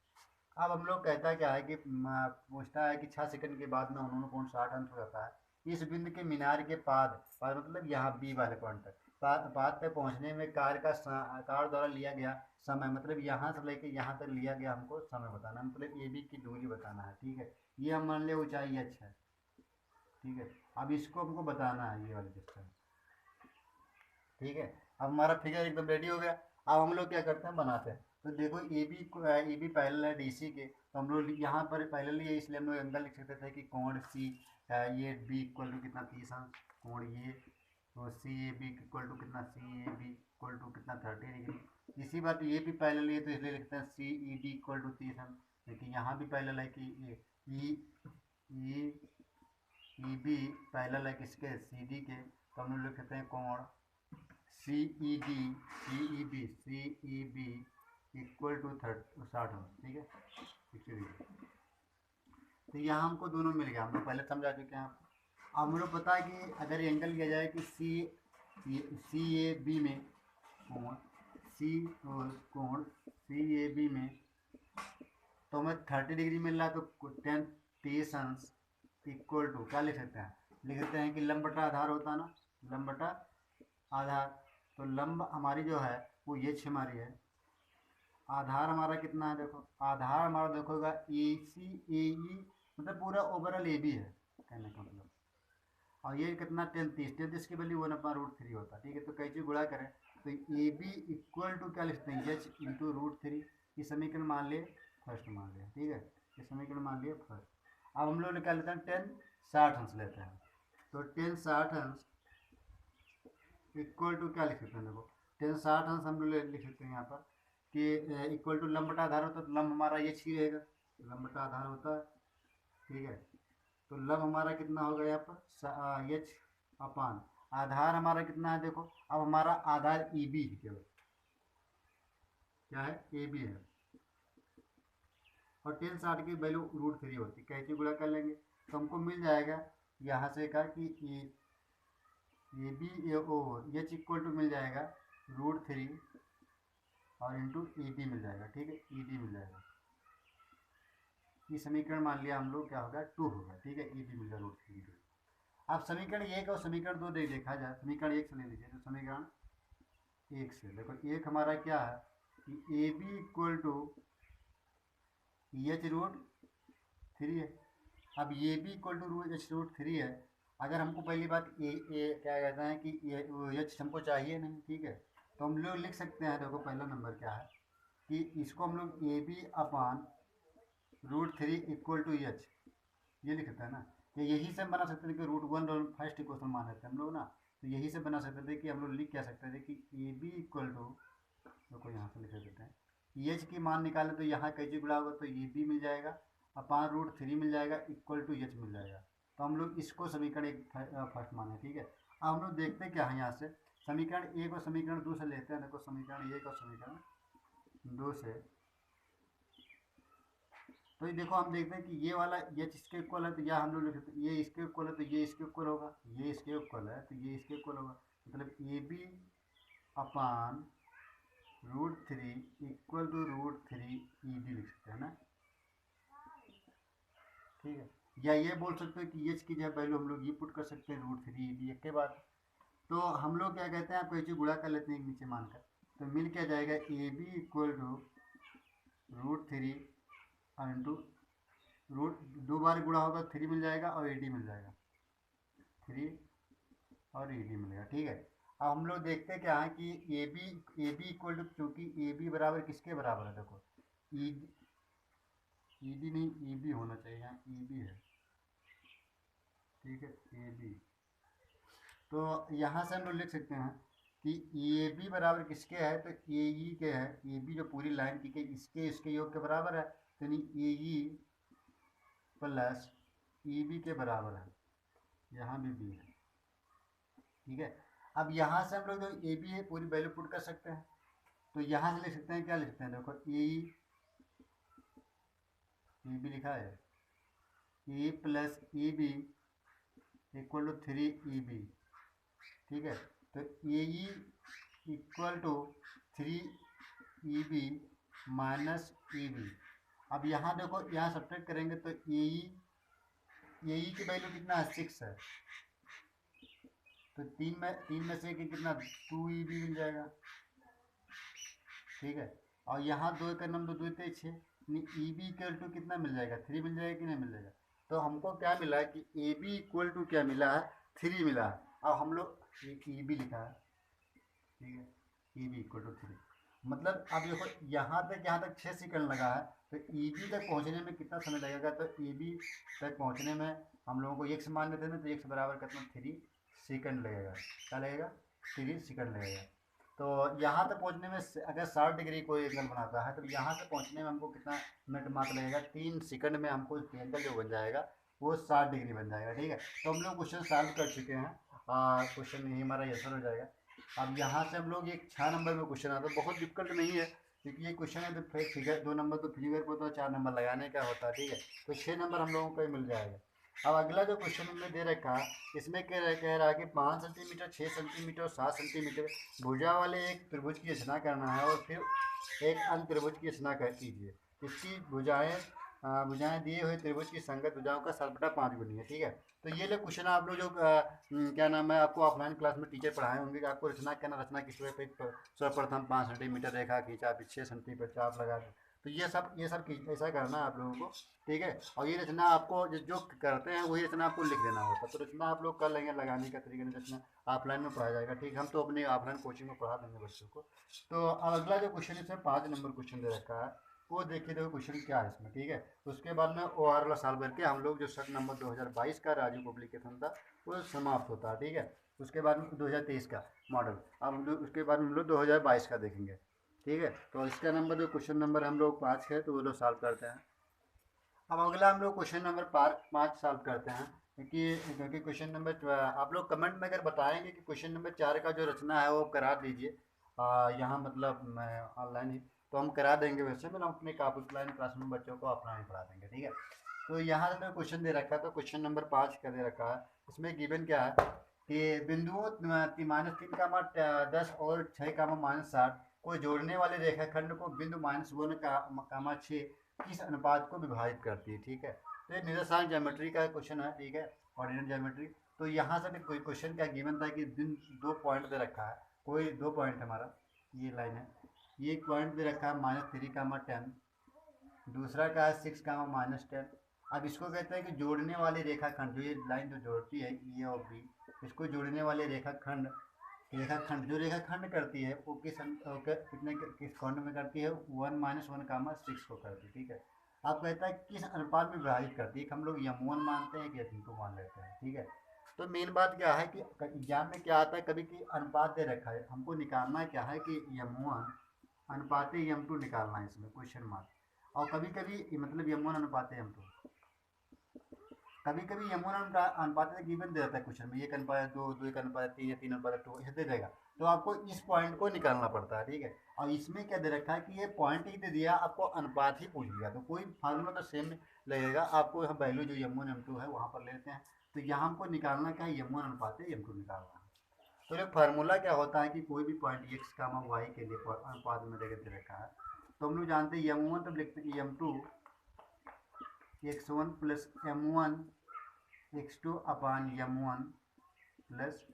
अब हम लोग कहता क्या है कि पूछता है कि 6 सेकंड के बाद में उन्होंने कोण 60 अंश हो जाता है इस बिंदु के मीनार के पाद मतलब यहाँ बी वाले पॉइंट तक, पाद तक पहुँचने में कार द्वारा लिया गया समय, मतलब यहाँ से लेके यहाँ तक लिया गया हमको समय बताना, मतलब ए बी की दूरी बताना है, ठीक है। ये हम मान लिया ऊंचाई h है, ठीक है। अब इसको हमको बताना है ये वाली डिस्टेंस, ठीक है। अब हमारा फिगर एकदम रेडी हो गया। अब हम लोग क्या करते हैं, बनाते हैं। तो देखो ए बी पैरेलल है डी सी के, तो हम लोग यहाँ पर पैरेलल है इसलिए हम लोग एंगल लिख सकते थे कि कोण सी, ये बी इक्वल टू कितना 30 अंश, कोण ये, तो सी ए बी इक्वल टू कितना, सी ए बी इक्वल टू कितना 30 डिग्री। इसी बात ये भी पैरेलल है तो इसलिए लिखते हैं सी ई डी इक्वल टू 30 अंश, क्योंकि यहाँ भी पैरेलल है कि ई ई बी पैरेलल है किसके, सी डी के, तो हम लोग लिखते हैं कोण सी ई बी इक्वल टू 60 अंश, ठीक है, 60 डिग्री। तो यहाँ हमको दोनों मिल गया, हम लोग पहले समझा चुके हैं। अब हम लोग पता है कि अगर एंगल लिया जाए कि सी ए बी में कोण सी ए बी में, तो हमें 30 डिग्री मिल रहा है, तो 30 अंश इक्वल टू क्या लिख सकते हैं, लिख सकते हैं कि लंब बटा आधार होता है ना, लंब बटा आधार। तो लंब हमारी जो है वो ये हमारी है, आधार हमारा कितना है, देखो आधार हमारा देखोगा ए सी ए ई, मतलब पूरा ओवरऑल ए बी है कहने का मतलब। और ये कितना 33 की वैल्यू 1/√3 होता है, ठीक है। तो कैसे गुणा करें, तो ए बी इक्वल टू क्या लिखते हैं, एच इंटू √3। ये समीकरण मान लिए फर्स्ट मान लिया, ठीक है, ये समीकरण मान लिए फर्स्ट। अब हम लोग क्या लेते हैं, 10 60 अंश लेते हैं, तो 10 60 अंश इक्वल टू क्या लिख सकते हैं, देखो 10 60 अंश हम लोग लिख सकते हैं यहाँ पर कि इक्वल टू लंब बटा आधार होता है, तो लंब हमारा ये ही रहेगा, लंब बटा आधार होता है, ठीक है। तो लंब हमारा कितना होगा यहाँ पर एच अपान आधार हमारा कितना है, देखो अब हमारा आधार ई बी है केवल, क्या है, ए बी है, और टेन 60 की वैल्यू √3 होती है, कैसे गुणा कर लेंगे तो हमको मिल जाएगा यहाँ से कहा कि A B A O H equal to मिल जाएगा √3 और इंटू ई डी मिल जाएगा, ठीक है, ई डी मिल जाएगा। ये समीकरण मान लिया हम लोग क्या होगा 2 होगा, ठीक है, ई डी मिल जाएगा √3। अब समीकरण 1 और समीकरण 2 देखा जाए, समीकरण 1 से ले लीजिए, तो समीकरण 1 से देखो, एक हमारा क्या है कि ए बी इक्वल टू एच√3 है। अब ए बी इक्वल टू एच√3 है, अगर हमको पहली बात ए क्या कहते हैं कि एच हमको चाहिए नहीं, ठीक है, तो हम लोग लिख सकते हैं, देखो पहला नंबर क्या है कि इसको हम लोग A B upon √3 equal to H ये लिख सकते हैं ना, तो यही से हम बना सकते थे कि √1 फर्स्ट इक्वेशन मान लेते हैं हम लोग ना, तो यही से बना सकते थे कि हम लोग लिख क्या सकते थे कि ए बी इक्वल टू, देखो यहाँ से लिख देते हैं, एच की मान निकालें तो यहाँ कैसे गुणा होगा तो ए बी मिल जाएगा अपान √3 मिल जाएगा इक्वल टू एच मिल जाएगा। तो हम लोग इसको समीकरण 1 फर्स्ट माने, ठीक है। अब हम लोग देखते हैं क्या है, यहाँ से समीकरण 1 और समीकरण 2 से लेते हैं, देखो समीकरण 1 और समीकरण 2 से, तो ये देखो हम देखते हैं कि ये वाला एच इसके इक्वल है, तो यह हम लोग लिख सकते हैं ये इसके इक्वल है तो ये इसके इक्वल होगा, ये इसके इक्वल है तो ये इसके इक्वल होगा, मतलब A B upon √3 equal to √3 E D लिख सकते हैं ना, ठीक है। या ये बोल सकते हैं कि एच की जगह वैल्यू हम लोग ये पुट कर सकते हैं √3 ई डी एक के बाद। तो हम लोग क्या कहते हैं, आपको एक चीज गुणा कर लेते हैं नीचे मानकर, तो मिल क्या जाएगा A B equal to √3 into root 2 बार गुणा होगा 3 मिल जाएगा और ए डी मिल जाएगा, 3 और ई डी मिलेगा, ठीक है। अब हम लोग देखते हैं क्या है कि ए बी इक्वल टू, क्योंकि ए बी बराबर किसके बराबर है, देखो ई डी नहीं ई बी होना चाहिए, यहाँ ई बी है, ठीक है, ए बी। तो यहाँ से हम लोग लिख सकते हैं कि ए बी बराबर किसके है, तो ए ई के है, ए बी जो पूरी लाइन की के इसके योग के बराबर है, तो यानी ए ई प्लस ई बी के बराबर है, यहाँ भी बी है, ठीक है। अब यहाँ से हम लोग जो ए बी है पूरी वैल्यू पुट कर सकते हैं, तो यहाँ से लिख सकते हैं, क्या लिख सकते हैं, देखो ए बी लिखा है, A plus E B equal to 3 E B, ठीक है। तो A E equal to 3 E B minus E B. अब यहाँ देखो, यहाँ सब्ट्रैक्ट करेंगे तो ए ई की वैल्यू कितना है 6 है, तो तीन में से कितना 2 ई बी मिल जाएगा, ठीक है। और यहाँ 2 का नंबर 2 थे 6, ई बी इक्वल टू कितना मिल जाएगा 3 मिल जाएगा कि नहीं मिल जाएगा। तो हमको क्या मिला है कि ए बी इक्वल टू क्या मिला है 3 मिला है। अब हम लोग ई बी लिखा है, ठीक है, ई बी इक्वल टू 3, मतलब अब देखो यहाँ तक 6 सेकंड लगा है, तो ई बी तक पहुँचने में कितना समय लगेगा, तो ई बी तक पहुँचने में हम लोगों को एक्स मान लेते हैं, तो एक्स बराबर कितना 3 सेकंड लगेगा, क्या लगेगा 3 सेकंड लगेगा। तो यहाँ तक पहुँचने में अगर 60 डिग्री कोई एंगल बनाता है, तो यहाँ से पहुँचने में हमको कितना मिनट मात्र लगेगा, 3 सेकंड में हमको एंगल जो बन जाएगा वो 60 डिग्री बन जाएगा, ठीक है। तो हम लोग क्वेश्चन सॉल्व कर चुके हैं, क्वेश्चन यही हमारा आंसर हो जाएगा। अब यहाँ से हम लोग एक 6 नंबर में क्वेश्चन आता है, बहुत डिफिकल्ट नहीं है क्योंकि ये क्वेश्चन है तो फिर फिगर 2 नंबर तो फिगर पर होता है, 4 नंबर लगाने का होता है, ठीक है। तो 6 नंबर हम लोगों को मिल जाएगा। अब अगला जो क्वेश्चन हमने दे रखा है, इसमें कह रहा है कि 5 सेंटीमीटर 6 सेंटीमीटर और 7 सेंटीमीटर भुजा वाले एक त्रिभुज की रचना करना है, और फिर एक अन्य त्रिभुज की रचना कर कीजिए। इसकी भुजाएं दिए हुए त्रिभुज की संगत भुजाओं का 7/5 गुनी है, ठीक है। तो ये लोग क्वेश्चन आप लोग जो क्या नाम है, आपको ऑफलाइन क्लास में टीचर पढ़ाए होंगे कि आपको रचना करना, रचना किस पे सर्वप्रथम 5 सेंटीमीटर रेखा खींचा, फिर 6 सेंटीमीटर चाप लगा, तो ये सब ऐसा करना है आप लोगों को, ठीक है। और ये रचना आपको जो करते हैं वही रचना आपको लिख देना होता है, तो रचना आप लोग कर लेंगे, लगाने का तरीका रचना ऑफलाइन में पढ़ाया जाएगा, ठीक है। हम तो अपने ऑफलाइन कोचिंग में पढ़ा देंगे बच्चों को। तो अब अगला जो क्वेश्चन इसमें 5 नंबर क्वेश्चन दे रखा है, वो देखिए देखो क्वेश्चन क्या है इसमें, ठीक है। उसके बाद में ओ आर वाला सॉल्व करके हम लोग जो शर्ट नंबर 2022 का राजू पब्लिकेशन था वो समाप्त होता है, ठीक है। उसके बाद में 2023 का मॉडल, अब हम लोग उसके बाद में हम लोग 2022 का देखेंगे, ठीक है। तो इसका नंबर जो क्वेश्चन नंबर हम लोग 5 है, तो वो लोग सॉल्व करते हैं। अब अगला हम लोग क्वेश्चन नंबर 5 सॉल्व करते हैं, क्योंकि क्वेश्चन नंबर आप लोग कमेंट में अगर बताएंगे कि क्वेश्चन नंबर 4 का जो रचना है वो करा दीजिए, यहाँ मतलब मैं ऑनलाइन ही तो हम करा देंगे, वैसे मैं अपने ऑफलाइन क्लास में बच्चों को ऑफलाइन पढ़ा देंगे, ठीक है। तो यहाँ से क्वेश्चन दे रखा है, तो क्वेश्चन नंबर 5 का दे रखा है। इसमें गिवन क्या है कि बिंदुओं -3 का मान 10 और 6 का मान -60 को जोड़ने वाले रेखाखंड को बिंदु -1 का 6 किस अनुपात को विभाजित करती है, ठीक है। तो ये निरसान ज्योमेट्री का क्वेश्चन है, ठीक है, ऑर्डिनरी ज्योमेट्री। तो यहाँ से भी कोई क्वेश्चन क्या गिवन था कि दो पॉइंट दे रखा है, कोई 2 पॉइंट हमारा, ये लाइन है, ये एक पॉइंट दे रखा है -3 का 10, दूसरा का है 6 का -10। अब इसको कहते हैं कि जोड़ने वाले रेखाखंड, जो ये लाइन जो जोड़ती है ए और बी, इसको जोड़ने वाले रेखाखंड जो रेखाखंड करती है वो किस खंड में करती है, 1 -1 का 6 को करती है, ठीक है। अब कहता है किस अनुपात में विभाजित करती है, हम लोग m1 मानते हैं कि m2 मान लेते हैं, ठीक है। तो मेन बात क्या है कि एग्जाम में क्या आता है, कभी कि अनुपात दे रखा है, हमको निकालना क्या है कि m1 अनुपात m2 निकालना है, इसमें क्वेश्चन मार्क। और कभी कभी मतलब m1 अनुपात m2, कभी कभी m1 अनुपात गिवन दे देता है क्वेश्चन में, 1:2, 2:3 या 3:2 ऐसे दे देगा, तो आपको इस पॉइंट को निकालना पड़ता है, ठीक है। और इसमें क्या दे रखा है कि ये पॉइंट ही दे दिया, आपको अनुपात ही पूछ लिया, तो कोई फार्मूला तो सेम लगेगा, आपको यहाँ वैल्यू जो m1 m2 है वहाँ पर लेते हैं। तो यहाँ हमको निकालना क्या है, m1 अनुपात m2 निकालना है। तो ये फार्मूला क्या होता है कि कोई भी पॉइंट x, y के लिए अनुपात में दे रखा है, तो हम लोग जानते हैं m1 तब लिखते हैं m2 x1 plus m1 x2 अपान m1 प्लस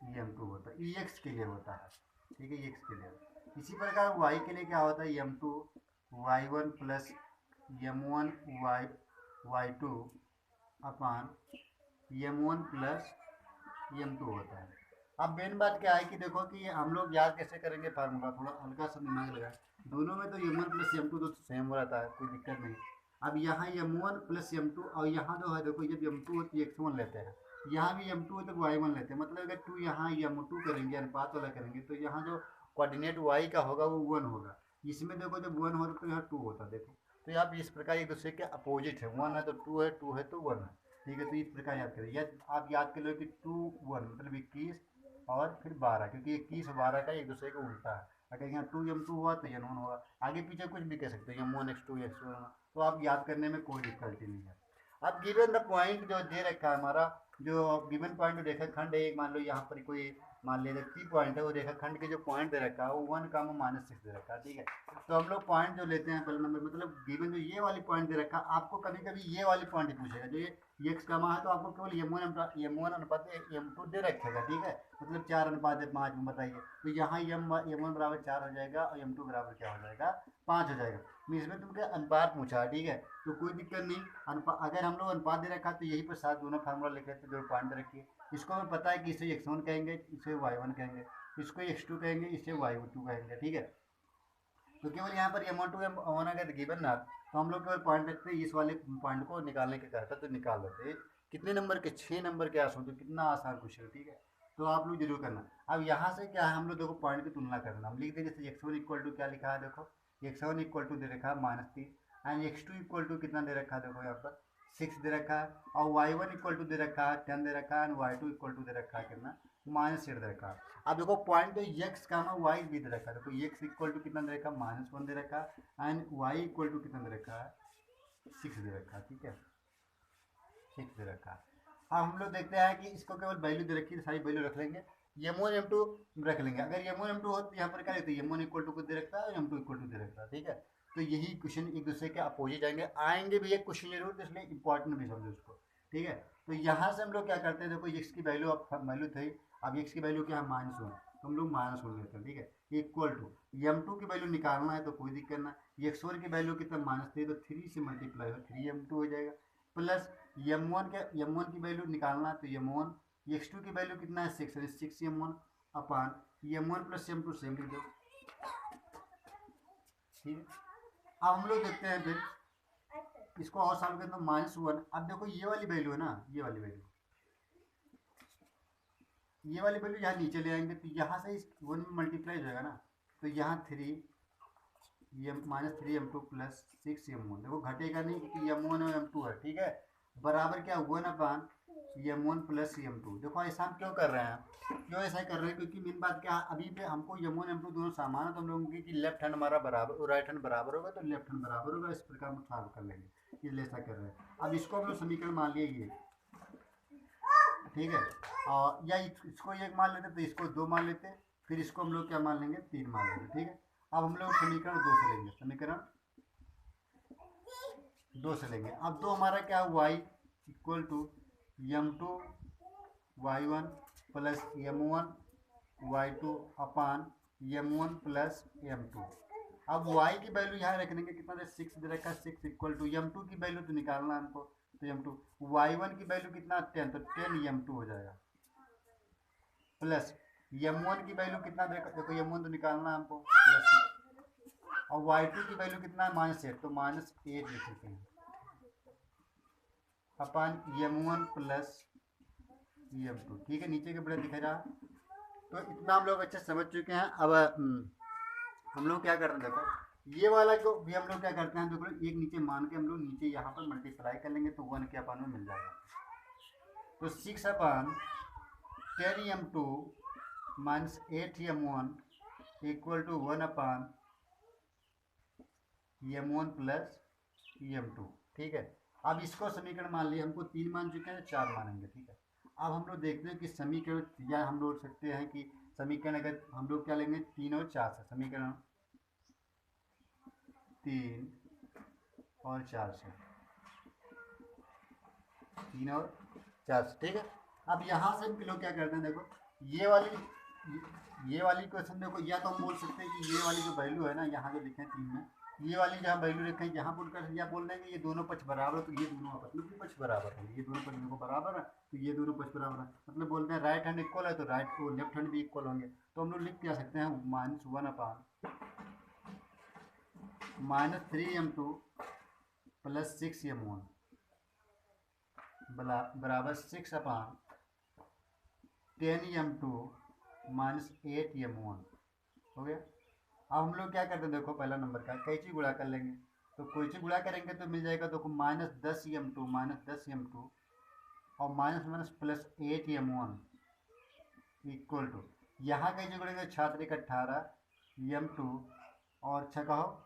m2 होता है, ex के लिए होता है, ठीक है, ex के लिए। इसी प्रकार y के लिए क्या होता है, m2 y1 plus m1 y2 upon m1 plus m2 होता है। अब मेन बात क्या है कि देखो कि हम लोग याद कैसे करेंगे फार्मूला, थोड़ा हल्का सा दिमाग लगा, दोनों में तो m1 प्लस m2 तो सेम रहता है, कोई दिक्कत नहीं। अब यहाँ m1 प्लस m2 और यहाँ जो है देखो, जब m2 हो तो x1 लेते हैं, यहाँ भी m2 हो तो y1 लेते हैं, मतलब अगर 2 यहाँ m2 करेंगे, अनुपात वाला करेंगे, तो यहाँ जो कोऑर्डिनेट y का होगा वो 1 होगा, इसमें देखो जब 1 होता तो यहाँ 2 होता, देखो। तो आप इस प्रकार एक दूसरे के अपोजिट है, 1 है तो 2 है, 2 है तो 1 है, ठीक है। तो इस प्रकार याद करें, या आप याद कर लो कि 2 1 मतलब 21 और फिर 12, क्योंकि 21 और 12 का एक दूसरे को उल्टा है, अगर यहाँ 2m2 हुआ तो m1 होगा, आगे पीछे कुछ भी कह सकते हो, m1 x2 x1, तो आप याद करने में कोई डिफिकल्टी नहीं है। अब गिवन द पॉइंट जो दे रखा है हमारा, जो गिवन पॉइंट जो रेखाखंड है, मान लो यहाँ पर कोई मान लीजिए P पॉइंट है, वो रेखाखंड के जो पॉइंट दे रखा है वो 1 का -6 दे रखा है, ठीक है। तो हम लोग पॉइंट जो लेते हैं पहले नंबर, मतलब गिवन जो ये वाली पॉइंट दे रखा है, आपको कभी कभी ये वाली पॉइंट ही पूछेगा, जो ये x का मान है, तो आपको केवल m1 अनुपात m2 दे रखेगा, ठीक है, मतलब 4:5 में बताइए, तो यहाँ m1 बराबर 4 हो जाएगा और m2 बराबर क्या हो जाएगा, 5 हो जाएगा। इसमें तुमको अनुपात पूछा, ठीक है, तो कोई दिक्कत नहीं। अगर हम लोग अनुपात दे रखा तो यही पर साथ दोनों फार्मूला लिख लेते, जो पॉइंट दे रखी है, इसको हमें पता है कि इसे x1 कहेंगे, इसे y1 कहेंगे, इसको x2 कहेंगे, इसे y2 कहेंगे, ठीक है। तो केवल यहाँ पर m1 टू m1 अगर गिवन ना, तो हम लोग केवल पॉइंट रखते हैं, इस वाले पॉइंट को निकालने के कहता तो निकाल देते। कितने नंबर के, 6 नंबर के आंसू, तो कितना आसान क्वेश्चन, ठीक है। तो आप लोग जरूर करना। अब यहाँ से क्या है, हम लोग देखो पॉइंट की तुलना करना, हम लिख देंगे जैसे x1 इक्वल टू क्या लिखा है, देखो x1 इक्वल टू दे रखा है -3 एंड x2 इक्वल टू कितना दे रखा है, देखो यहाँ पर 6 दे रखा है, और y1 इक्वल टू दे रखा है 10 दे रखा है, एंड y2 इक्वल टू दे रखा है कितना, -8 दे रखा है। अब देखो पॉइंट पे x का y भी दे रखा है, देखो x इक्वल टू कितना दे रखा है, -1 दे रखा है, एंड y इक्वल टू कितना दे रखा है, 6 दे रखा है, ठीक है, 6 दे रखा है। अब हम लोग देखते हैं कि इसको केवल वैल्यू दे रखी है, सारी वैल्यू रख लेंगे, m1 m2 रख लेंगे। अगर m1 m2 हो तो यहाँ पर क्या लेते हैं, m1 इक्वल टू को दे रखता है, m2 इक्वल टू दे रखता है, ठीक है। तो यही क्वेश्चन एक दूसरे के अपोजिट आएंगे भी एक क्वेश्चन जरूर, तो इसलिए इंपॉर्टेंट भी समझो उसको, ठीक है। तो यहाँ से हम लोग क्या करते हैं, देखो x की वैल्यू अब वैल्यू थी, अब x की वैल्यू क्या है, -1, तो हम लोग -1 लेते हैं, ठीक है, इक्वल टू m2 की वैल्यू निकालना है तो कोई दिक्कत ना, x1 की वैल्यू कितना -3, तो 3 से मल्टीप्लाई हो 3m2 हो जाएगा, प्लस m1 की वैल्यू निकालना है तो m1, x2 की वैल्यू कितना है 6, 6m1 अपान m1 प्लस m2 सेम लिख दो, ठीक है। अब हम लोग देखते हैं फिर इसको और सॉल्व करते हैं, -1। अब देखो ये वाली वैल्यू है ना, ये वाली वैल्यू यहाँ नीचे ले आएंगे, तो यहाँ से इस 1 में मल्टीप्लाई हो जाएगा ना, तो यहाँ -3m2 प्लस 6m1, देखो घटेगा नहीं क्योंकि m1 और m2 है, ठीक है, बराबर क्या one upon m1 plus m2। देखो ऐसा हम क्यों कर रहे हैं, क्यों ऐसा कर रहे हैं, क्योंकि मेन बात क्या है, अभी पे हमको m1 m2 दोनों समान है, तो हम लोगों की लेफ्ट हैंड हमारा बराबर और राइट हैंड बराबर होगा, तो लेफ्ट हैंड बराबर होगा, इस प्रकार हम सॉल्व कर लेंगे, इसलिए ऐसा कर रहे हैं। अब इसको हम लोग समीकरण मान लिए ये, ठीक है, और या इसको एक मान लेते तो इसको दो मान लेते, फिर इसको हम लोग क्या मान लेंगे, तीन मान लेंगे, ठीक है। अब हम लोग समीकरण दो से लेंगे, समीकरण दो से लेंगे। अब दो हमारा क्या है, y equal to m2 y1 plus m1 y2 upon m1 plus m2। अब y की वैल्यू यहाँ रख देंगे, कितना दे, 6 दे रखा है, 6 इक्वल टू m2 की वैल्यू तो निकालना है हमको, तो m2 y1 की वैल्यू कितना 10, तो 10 m2 हो जाएगा, प्लस m1 की वैल्यू कितना देखो m1 तो निकालना है हमको, प्लस, और y2 की वैल्यू कितना है, -8, तो -8 लिख देते हैं अपन m1 प्लस m2, ठीक है, नीचे के बड़े दिख रहा है। तो इतना हम लोग अच्छे समझ चुके हैं। अब हम लोग क्या करते हैं, देखो ये वाला को भी हम लोग क्या करते हैं, देखो एक नीचे मान के हम लोग नीचे यहाँ पर मल्टीप्लाई कर लेंगे, तो 1 के अपन में मिल जाएगा, तो 6 अपन 10m2 minus 8m1 equal to 1 upon m1 plus m2, ठीक है। अब इसको समीकरण मान लिए, हमको 3 मान चुके हैं, 4 मानेंगे, ठीक है। अब हम लोग देखते हैं कि समीकरण, या हम लोग सकते हैं कि समीकरण अगर हम लोग क्या लेंगे, 3 और 4 से, समीकरण 3 और 4 से, 3 और 4 से, ठीक है। अब यहाँ से हम लोग क्या करते हैं, देखो ये वाली क्वेश्चन देखो, या तो हम बोल सकते हैं कि ये वाली जो वैल्यू है ना, यहाँ जो लिखे हैं 3 में, ये वाली जहाँ वैल्यू रखें यहाँ पुट कर, या बोल देंगे ये दोनों पक्ष बराबर है, तो ये दोनों आपस में भी पक्ष बराबर है, ये दोनों पक्ष देखो बराबर है, तो ये दोनों पक्ष बराबर है, मतलब बोलते हैं राइट हैंड इक्वल है, तो राइट को लेफ्ट हैंड भी इक्वल होंगे, तो हम लोग लिख क्या सकते हैं, -1 अपान -3m2 प्लस 6m1 बराबर 6 अपान 10m2 माइनस 8m1 हो गया। अब हम लोग क्या करते हैं, देखो पहला नंबर का कैंची गुणा कर लेंगे, तो कैंची गुणा करेंगे तो मिल जाएगा, देखो -10m2 और minus plus 8m1 equal to, यहाँ कैंची गुणेंगे, छात्र 18m2 और 6 कहो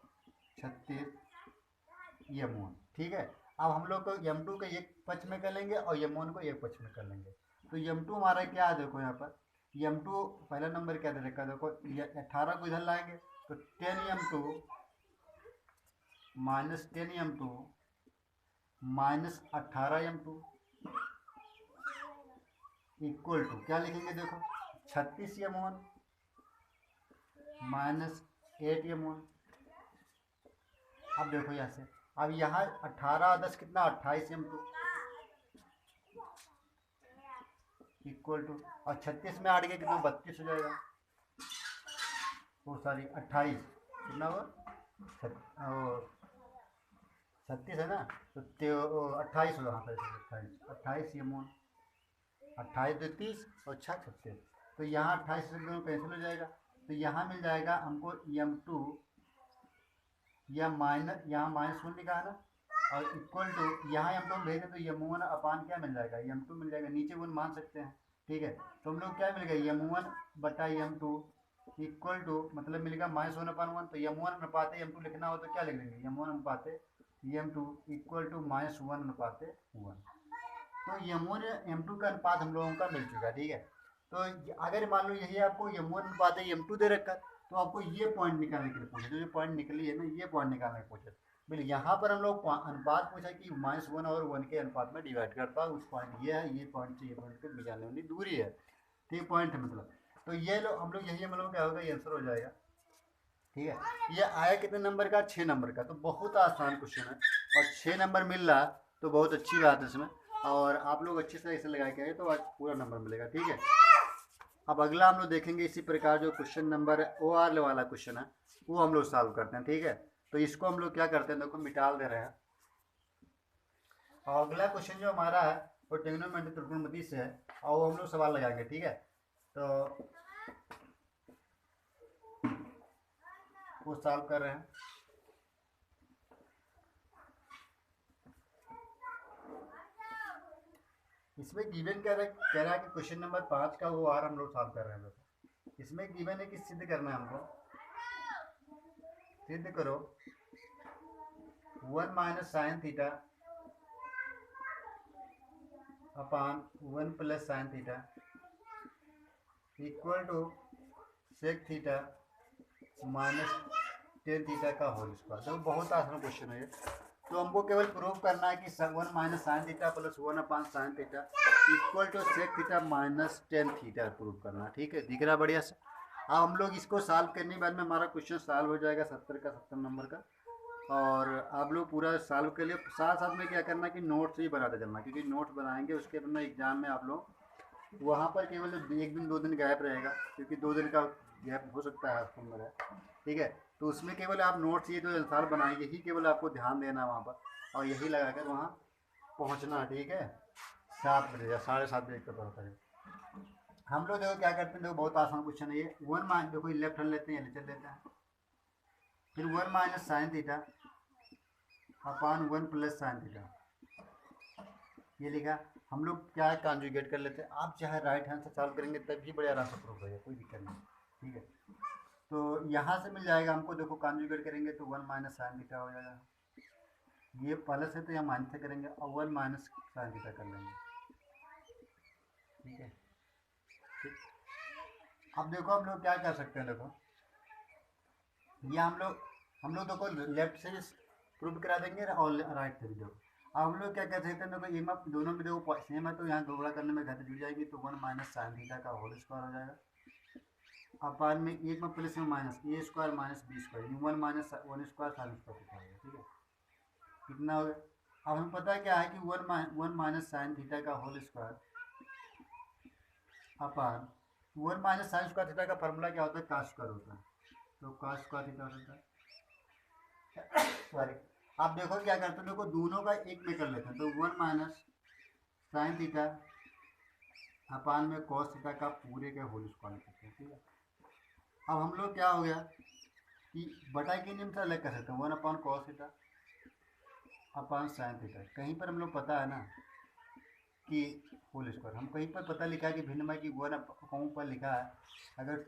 36m1, ठीक है। अब हम लोग को m2 को एक पक्ष में कर लेंगे और m1 को एक पक्ष में कर लेंगे, तो m2 हमारा क्या है, देखो यहाँ पर m2 पहला नंबर क्या दे रखा है, देखो 18 को इधर लाएंगे, तो 10m2 minus 10m2 minus 18m2 equal to क्या लिखेंगे, देखो 36m1 माइनस 8m1। अब देखो यहाँ से, अब यहाँ 18 10 कितना 28m2 इक्वल टू, और 36 में 8 के कितना 32 हो जाएगा, वो सॉरी 28 कितना हुआ, 36 है ना, तो 28 होगा, हाँ 28 m1, 28 तो 30 और 6 36, तो यहाँ 28 से दोनों कैंसिल हो जाएगा, तो यहाँ मिल जाएगा हमको m2 या माइनस, यहाँ -1 लिखा है ना, और इक्वल टू यहाँ हम लोग भेजें तो m1 अपान क्या मिल जाएगा, m2 मिल जाएगा, नीचे 1 मान सकते हैं, ठीक है। तो हम लोग क्या मिल गया, m1 बटा m2 इक्वल टू, मतलब मिलेगा -1 अपान 1, तो m1 अनुपात m2 लिखना हो तो क्या लिख देंगे, m1 अनुपात m2 इक्वल टू -1 अनुपात 1। तो m1 m2 का अनुपात हम लोगों का मिल चुका है, ठीक है। तो अगर मान लो यही आपको m1 अनुपात m2 दे रखा, तो आपको ये पॉइंट निकालने के लिए पूछे, जो ये पॉइंट निकली है ना, ये पॉइंट निकालने के पूछे, बिल्कुल यहाँ पर हम लोग अनुपात पूछा कि -1 और 1 के अनुपात में डिवाइड करता है, उस पॉइंट ये है, ये पॉइंट से ये पॉइंट के निकालने वाली दूरी है, तो ये पॉइंट है मतलब, तो ये लो हम लोग यही मतलब क्या होगा, ये आंसर हो जाएगा, ठीक है। ये आया कितने नंबर का, 6 नंबर का, तो बहुत आसान क्वेश्चन है, और 6 नंबर मिल रहा तो बहुत अच्छी बात है इसमें, और आप लोग अच्छे से इसे लगा के आए तो आज पूरा नंबर मिलेगा, ठीक है। अब अगला हम लोग देखेंगे इसी प्रकार जो क्वेश्चन नंबर OR वाला क्वेश्चन है वो हम लोग सॉल्व करते हैं, ठीक है। तो इसको हम लोग क्या करते हैं, देखो मिटाल दे रहे हैं, और अगला क्वेश्चन जो हमारा है वो ट्रिग्नोमेट्री त्रिकोणमिति से है, और वो हम लोग सवाल लगाएंगे, ठीक है। तो वो सॉल्व कर रहे हैं, इसमें गिवन कह रहा है कि क्वेश्चन नंबर 5 का वो आर हम लोग सॉल्व कर रहे हैं दोस्तों। इसमें गिवन है कि सिद्ध करना है हमको, सिद्ध करो 1 minus sine theta upon 1 plus sine theta equal to sec theta minus tan theta का होल स्क्वायर। तो बहुत आसान क्वेश्चन है ये। तो हमको केवल प्रूव करना है कि 1 minus sine theta plus 1 upon sine theta equal to sec theta minus tan theta prove करना है। ठीक है, दिख रहा बढ़िया से। अब हम लोग इसको सॉल्व करने के बाद में हमारा क्वेश्चन सॉल्व हो जाएगा 70 नंबर का। और आप लोग पूरा सॉल्व के लिए साथ साथ में क्या करना है कि नोट्स ही बनाते चलना, क्योंकि नोट्स बनाएंगे उसके बाद में एग्जाम में आप लोग वहाँ पर केवल 1 दिन 2 दिन गैप रहेगा, क्योंकि 2 दिन का गैप हो सकता है आपको मेरा। ठीक है, तो उसमें केवल आप नोट्स ये जो आंसर बनाएंगे ही केवल आपको ध्यान देना वहाँ पर, और यही लगा कर वहाँ पहुँचना। ठीक है, 7 बजे या 7:30 बजे तक पहुँचता है। हम लोग देखो क्या करते हैं, देखो बहुत आसान क्वेश्चन है ये। 1 माइनस, देखो लेफ्ट हैंड लेते हैं, चल लेते हैं, फिर 1 minus sine theta upon 1 plus sine theta, ये लिखा। हम लोग क्या है कॉन्जुगेट कर लेते हैं। आप चाहे राइट हैंड से सॉल्व करेंगे तब भी बड़े आराम से प्रूफ हो जाएगा, कोई दिक्कत नहीं। ठीक है, तो यहाँ से मिल जाएगा हमको, देखो कॉन्जुगेट करेंगे तो 1 माइनस साइन थीटा हो जाएगा। ये प्लस है तो यहाँ माइनस से करेंगे और 1 माइनस साइन थीटा कर लेंगे। ठीक है, ठीक। अब देखो हम लोग क्या कर सकते हैं, देखो ये हम लोग देखो लेफ्ट से प्रूव करा देंगे और राइट से भी। देखो अब हम लोग क्या कर सकते हैं, देखो ये में दोनों में देखो सेम है तो यहाँ दोगुणा करने में घात जुड़ जाएगी, तो 1 माइनस साइन थीटा का होल स्क्वायर हो जाएगा अपान में एक में प्लस में minus A square minus B square 1 minus 1 square sine square theta हो गया। ठीक है, कितना हो गया। अब हमें पता क्या है कि 1 माइनस साइन थीटा का whole square upon 1 minus sine square theta का फार्मूला क्या होता है, कॉस स्क्वायर होता है, तो कॉस स्क्वायर थीटा होता है। सॉरी, आप देखो क्या करते हैं, देखो दोनों का एक में कर लेते हैं, तो 1 माइनस साइन थीटा अपान में कॉस थीटा का पूरे के होल स्क्वायर करते हैं। ठीक है, अब हम लोग क्या हो गया कि बटा के नियम से अलग कर सकते हैं, 1 अपान cos theta upon sine theta. कहीं पर हम लोग पता है ना कि होल स्क्वायर, हम कहीं पर पता लिखा है कि भिन्न में कि 1 कहीं पर लिखा है अगर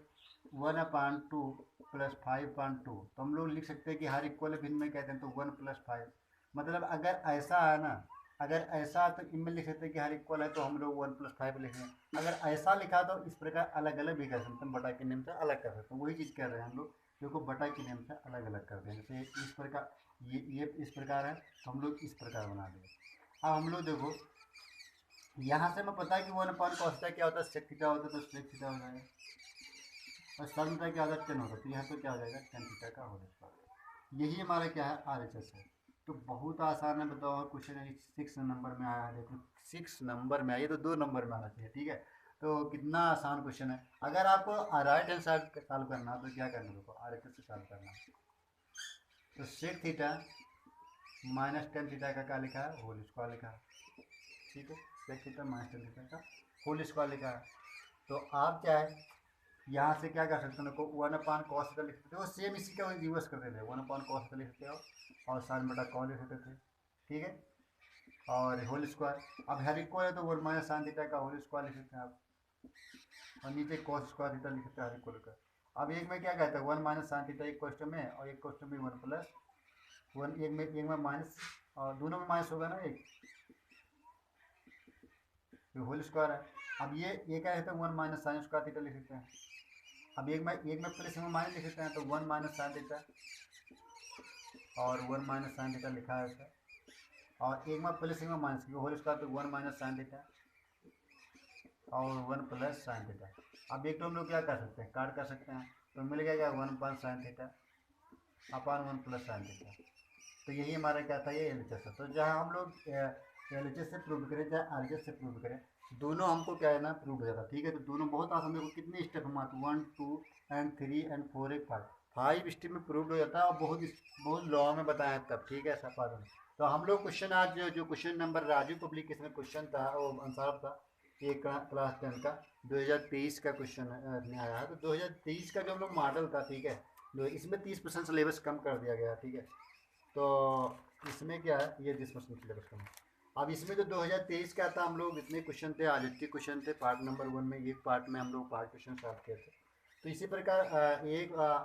1 अपान 2 प्लस 5 अपान 2, तो हम लोग लिख सकते हैं कि हर इक्वल भिन्न में कहते हैं, तो 1 प्लस 5। मतलब अगर ऐसा है ना, अगर ऐसा तो इनमें लिख सकते हैं कि हर इक्वल है तो हम लोग 1 प्लस 5 लिखेंगे। अगर ऐसा लिखा तो इस प्रकार अलग अलग भी कर सकते हैं, बटा के नियम से अलग कर सकते हैं। वही चीज़ कर रहे हैं हम लोग, देखो बटा के नियम से अलग अलग कर दें। जैसे इस प्रकार ये इस प्रकार है तो हम लोग इस प्रकार बना देंगे। अब हम लोग देखो यहाँ से हमें पता है कि 1 अपान कॉस थीटा क्या होता है, सेक थीटा होता है, तो सेक थीटा हो जाएगा, और साइन थीटा क्या होता है, टेन होता है, तो यहाँ पे क्या हो जाएगा, टेन थीटा का होल स्क्वायर। यही हमारा क्या है, RHS है। तो बहुत आसान है, बताओ। और क्वेश्चन है 6 नंबर में आया है, देखो 6 नंबर में आया, ये तो 2 नंबर में आना चाहिए। ठीक है, तो कितना आसान क्वेश्चन है। अगर आपको राइट हैंड साइड सॉल्व करना है तो क्या करना है, देखो RHS से सॉल्व करना है। तो sec theta minus tan theta का क्या लिखा है, होल स्क्वायर लिखा है। ठीक है, sec theta minus tan theta का होल स्क्वायर लिखा है। तो आप क्या है यहाँ से क्या कर सकते हो, 1 अपान कॉस थीटा लिख सकते हो, सेम इसी का रिवर्स कर देते हैं, 1 अपान कॉस थीटा लिख सकते हो और साइन बटा कॉस लिख सकते थे। ठीक है, और होल स्क्वायर, अब हर इक्वल है तो 1 माइनस साइन थीटा का होल स्क्वायर लिख सकते हैं आप, और नीचे कॉस स्क्वायर थीटा लिख सकते हैं हर इक्वल का। अब एक में क्या कहता है, 1 माइनस साइन थीटा एक क्वेश्चन में, और एक क्वेश्चन में 1 प्लस 1, एक में माइनस, और दोनों में माइनस होगा ना, एक होल स्क्वायर है। अब ये क्या कहते हैं, 1 माइनस साइन स्क्वायर थीटा लिख सकते हैं। अब एक में प्लस में माइनस लिख सकते हैं, तो 1 माइनस साइन थीटा और 1 माइनस साइन थीटा लिखा है ऐसा, और एक में प्लस एक में माइनस, होल स्क्वायर तो 1 माइनस साइन थीटा और 1 प्लस साइन थीटा। अब एक तो हम लोग क्या कर सकते हैं, काट कर सकते हैं, तो मिल गया 1 upon sine theta upon 1 plus sine theta. तो यही हमारा क्या था, ये LHS है। तो जहाँ हम लोग LHS से प्रूव करें चाहे RHS से प्रूव करें, दोनों हमको क्या है ना प्रूव हो जाता। ठीक है, तो दोनों बहुत आसान, देखो कितने स्टेप हम आते, 1 2 एंड 3 एंड 4 एक 5 स्टेप में प्रूव हो जाता है, और बहुत लॉ में बताया तब। ठीक है, ऐसा पालन। तो हम लोग क्वेश्चन आज जो क्वेश्चन नंबर राजू पब्लिकेशन में क्वेश्चन था, वो आंसर था ये क्लास 10 का 2023 का क्वेश्चन आया है। तो 2023 का जो हम लोग मॉडल था, ठीक है, जो इसमें 30% सिलेबस कम कर दिया गया। ठीक है, तो इसमें क्या है, ये 30% सिलेबस कम है। अब इसमें जो 2023 का था, हम लोग इतने क्वेश्चन थे, आदित्य क्वेश्चन थे पार्ट नंबर 1 में, एक पार्ट में हम लोग पार्ट क्वेश्चन सॉल्व किए थे। तो इसी प्रकार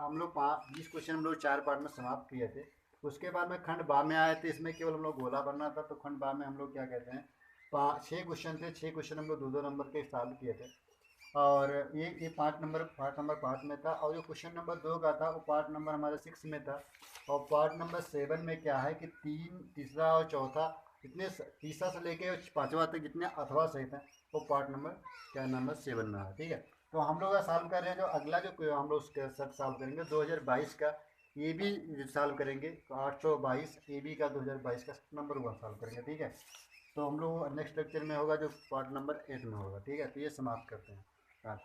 हम लोग 20 क्वेश्चन हम लोग 4 पार्ट में समाप्त किए थे। उसके बाद में खंड बा में आए थे, इसमें केवल हम लोग गोला भरना था। तो खंड बा में हम लोग क्या कहते हैं, 6 क्वेश्चन थे, 6 क्वेश्चन हम लोग 2-2 नंबर के सॉल्व किए थे। और ये पार्ट में था। और जो क्वेश्चन नंबर 2 का था वो पार्ट नंबर हमारे 6 में था। और पार्ट नंबर 7 में क्या है कि तीसरा और चौथा, इतने तीसरा से लेके पांचवा तक जितने अथवा सहित हैं वो पार्ट नंबर क्या नंबर 7 में है। ठीक है, तो हम लोग सॉल्व कर रहे हैं। जो अगला जो हम लोग सब सॉल्व करेंगे 2022 का, ये भी सॉल्व करेंगे। 822 ए बी का 2022 का नंबर 1 सॉल्व करेंगे। ठीक है, तो हम लोग नेक्स्ट लेक्चर में होगा जो पार्ट नंबर 8 में होगा। ठीक है, तो ये समाप्त करते हैं। हाँ।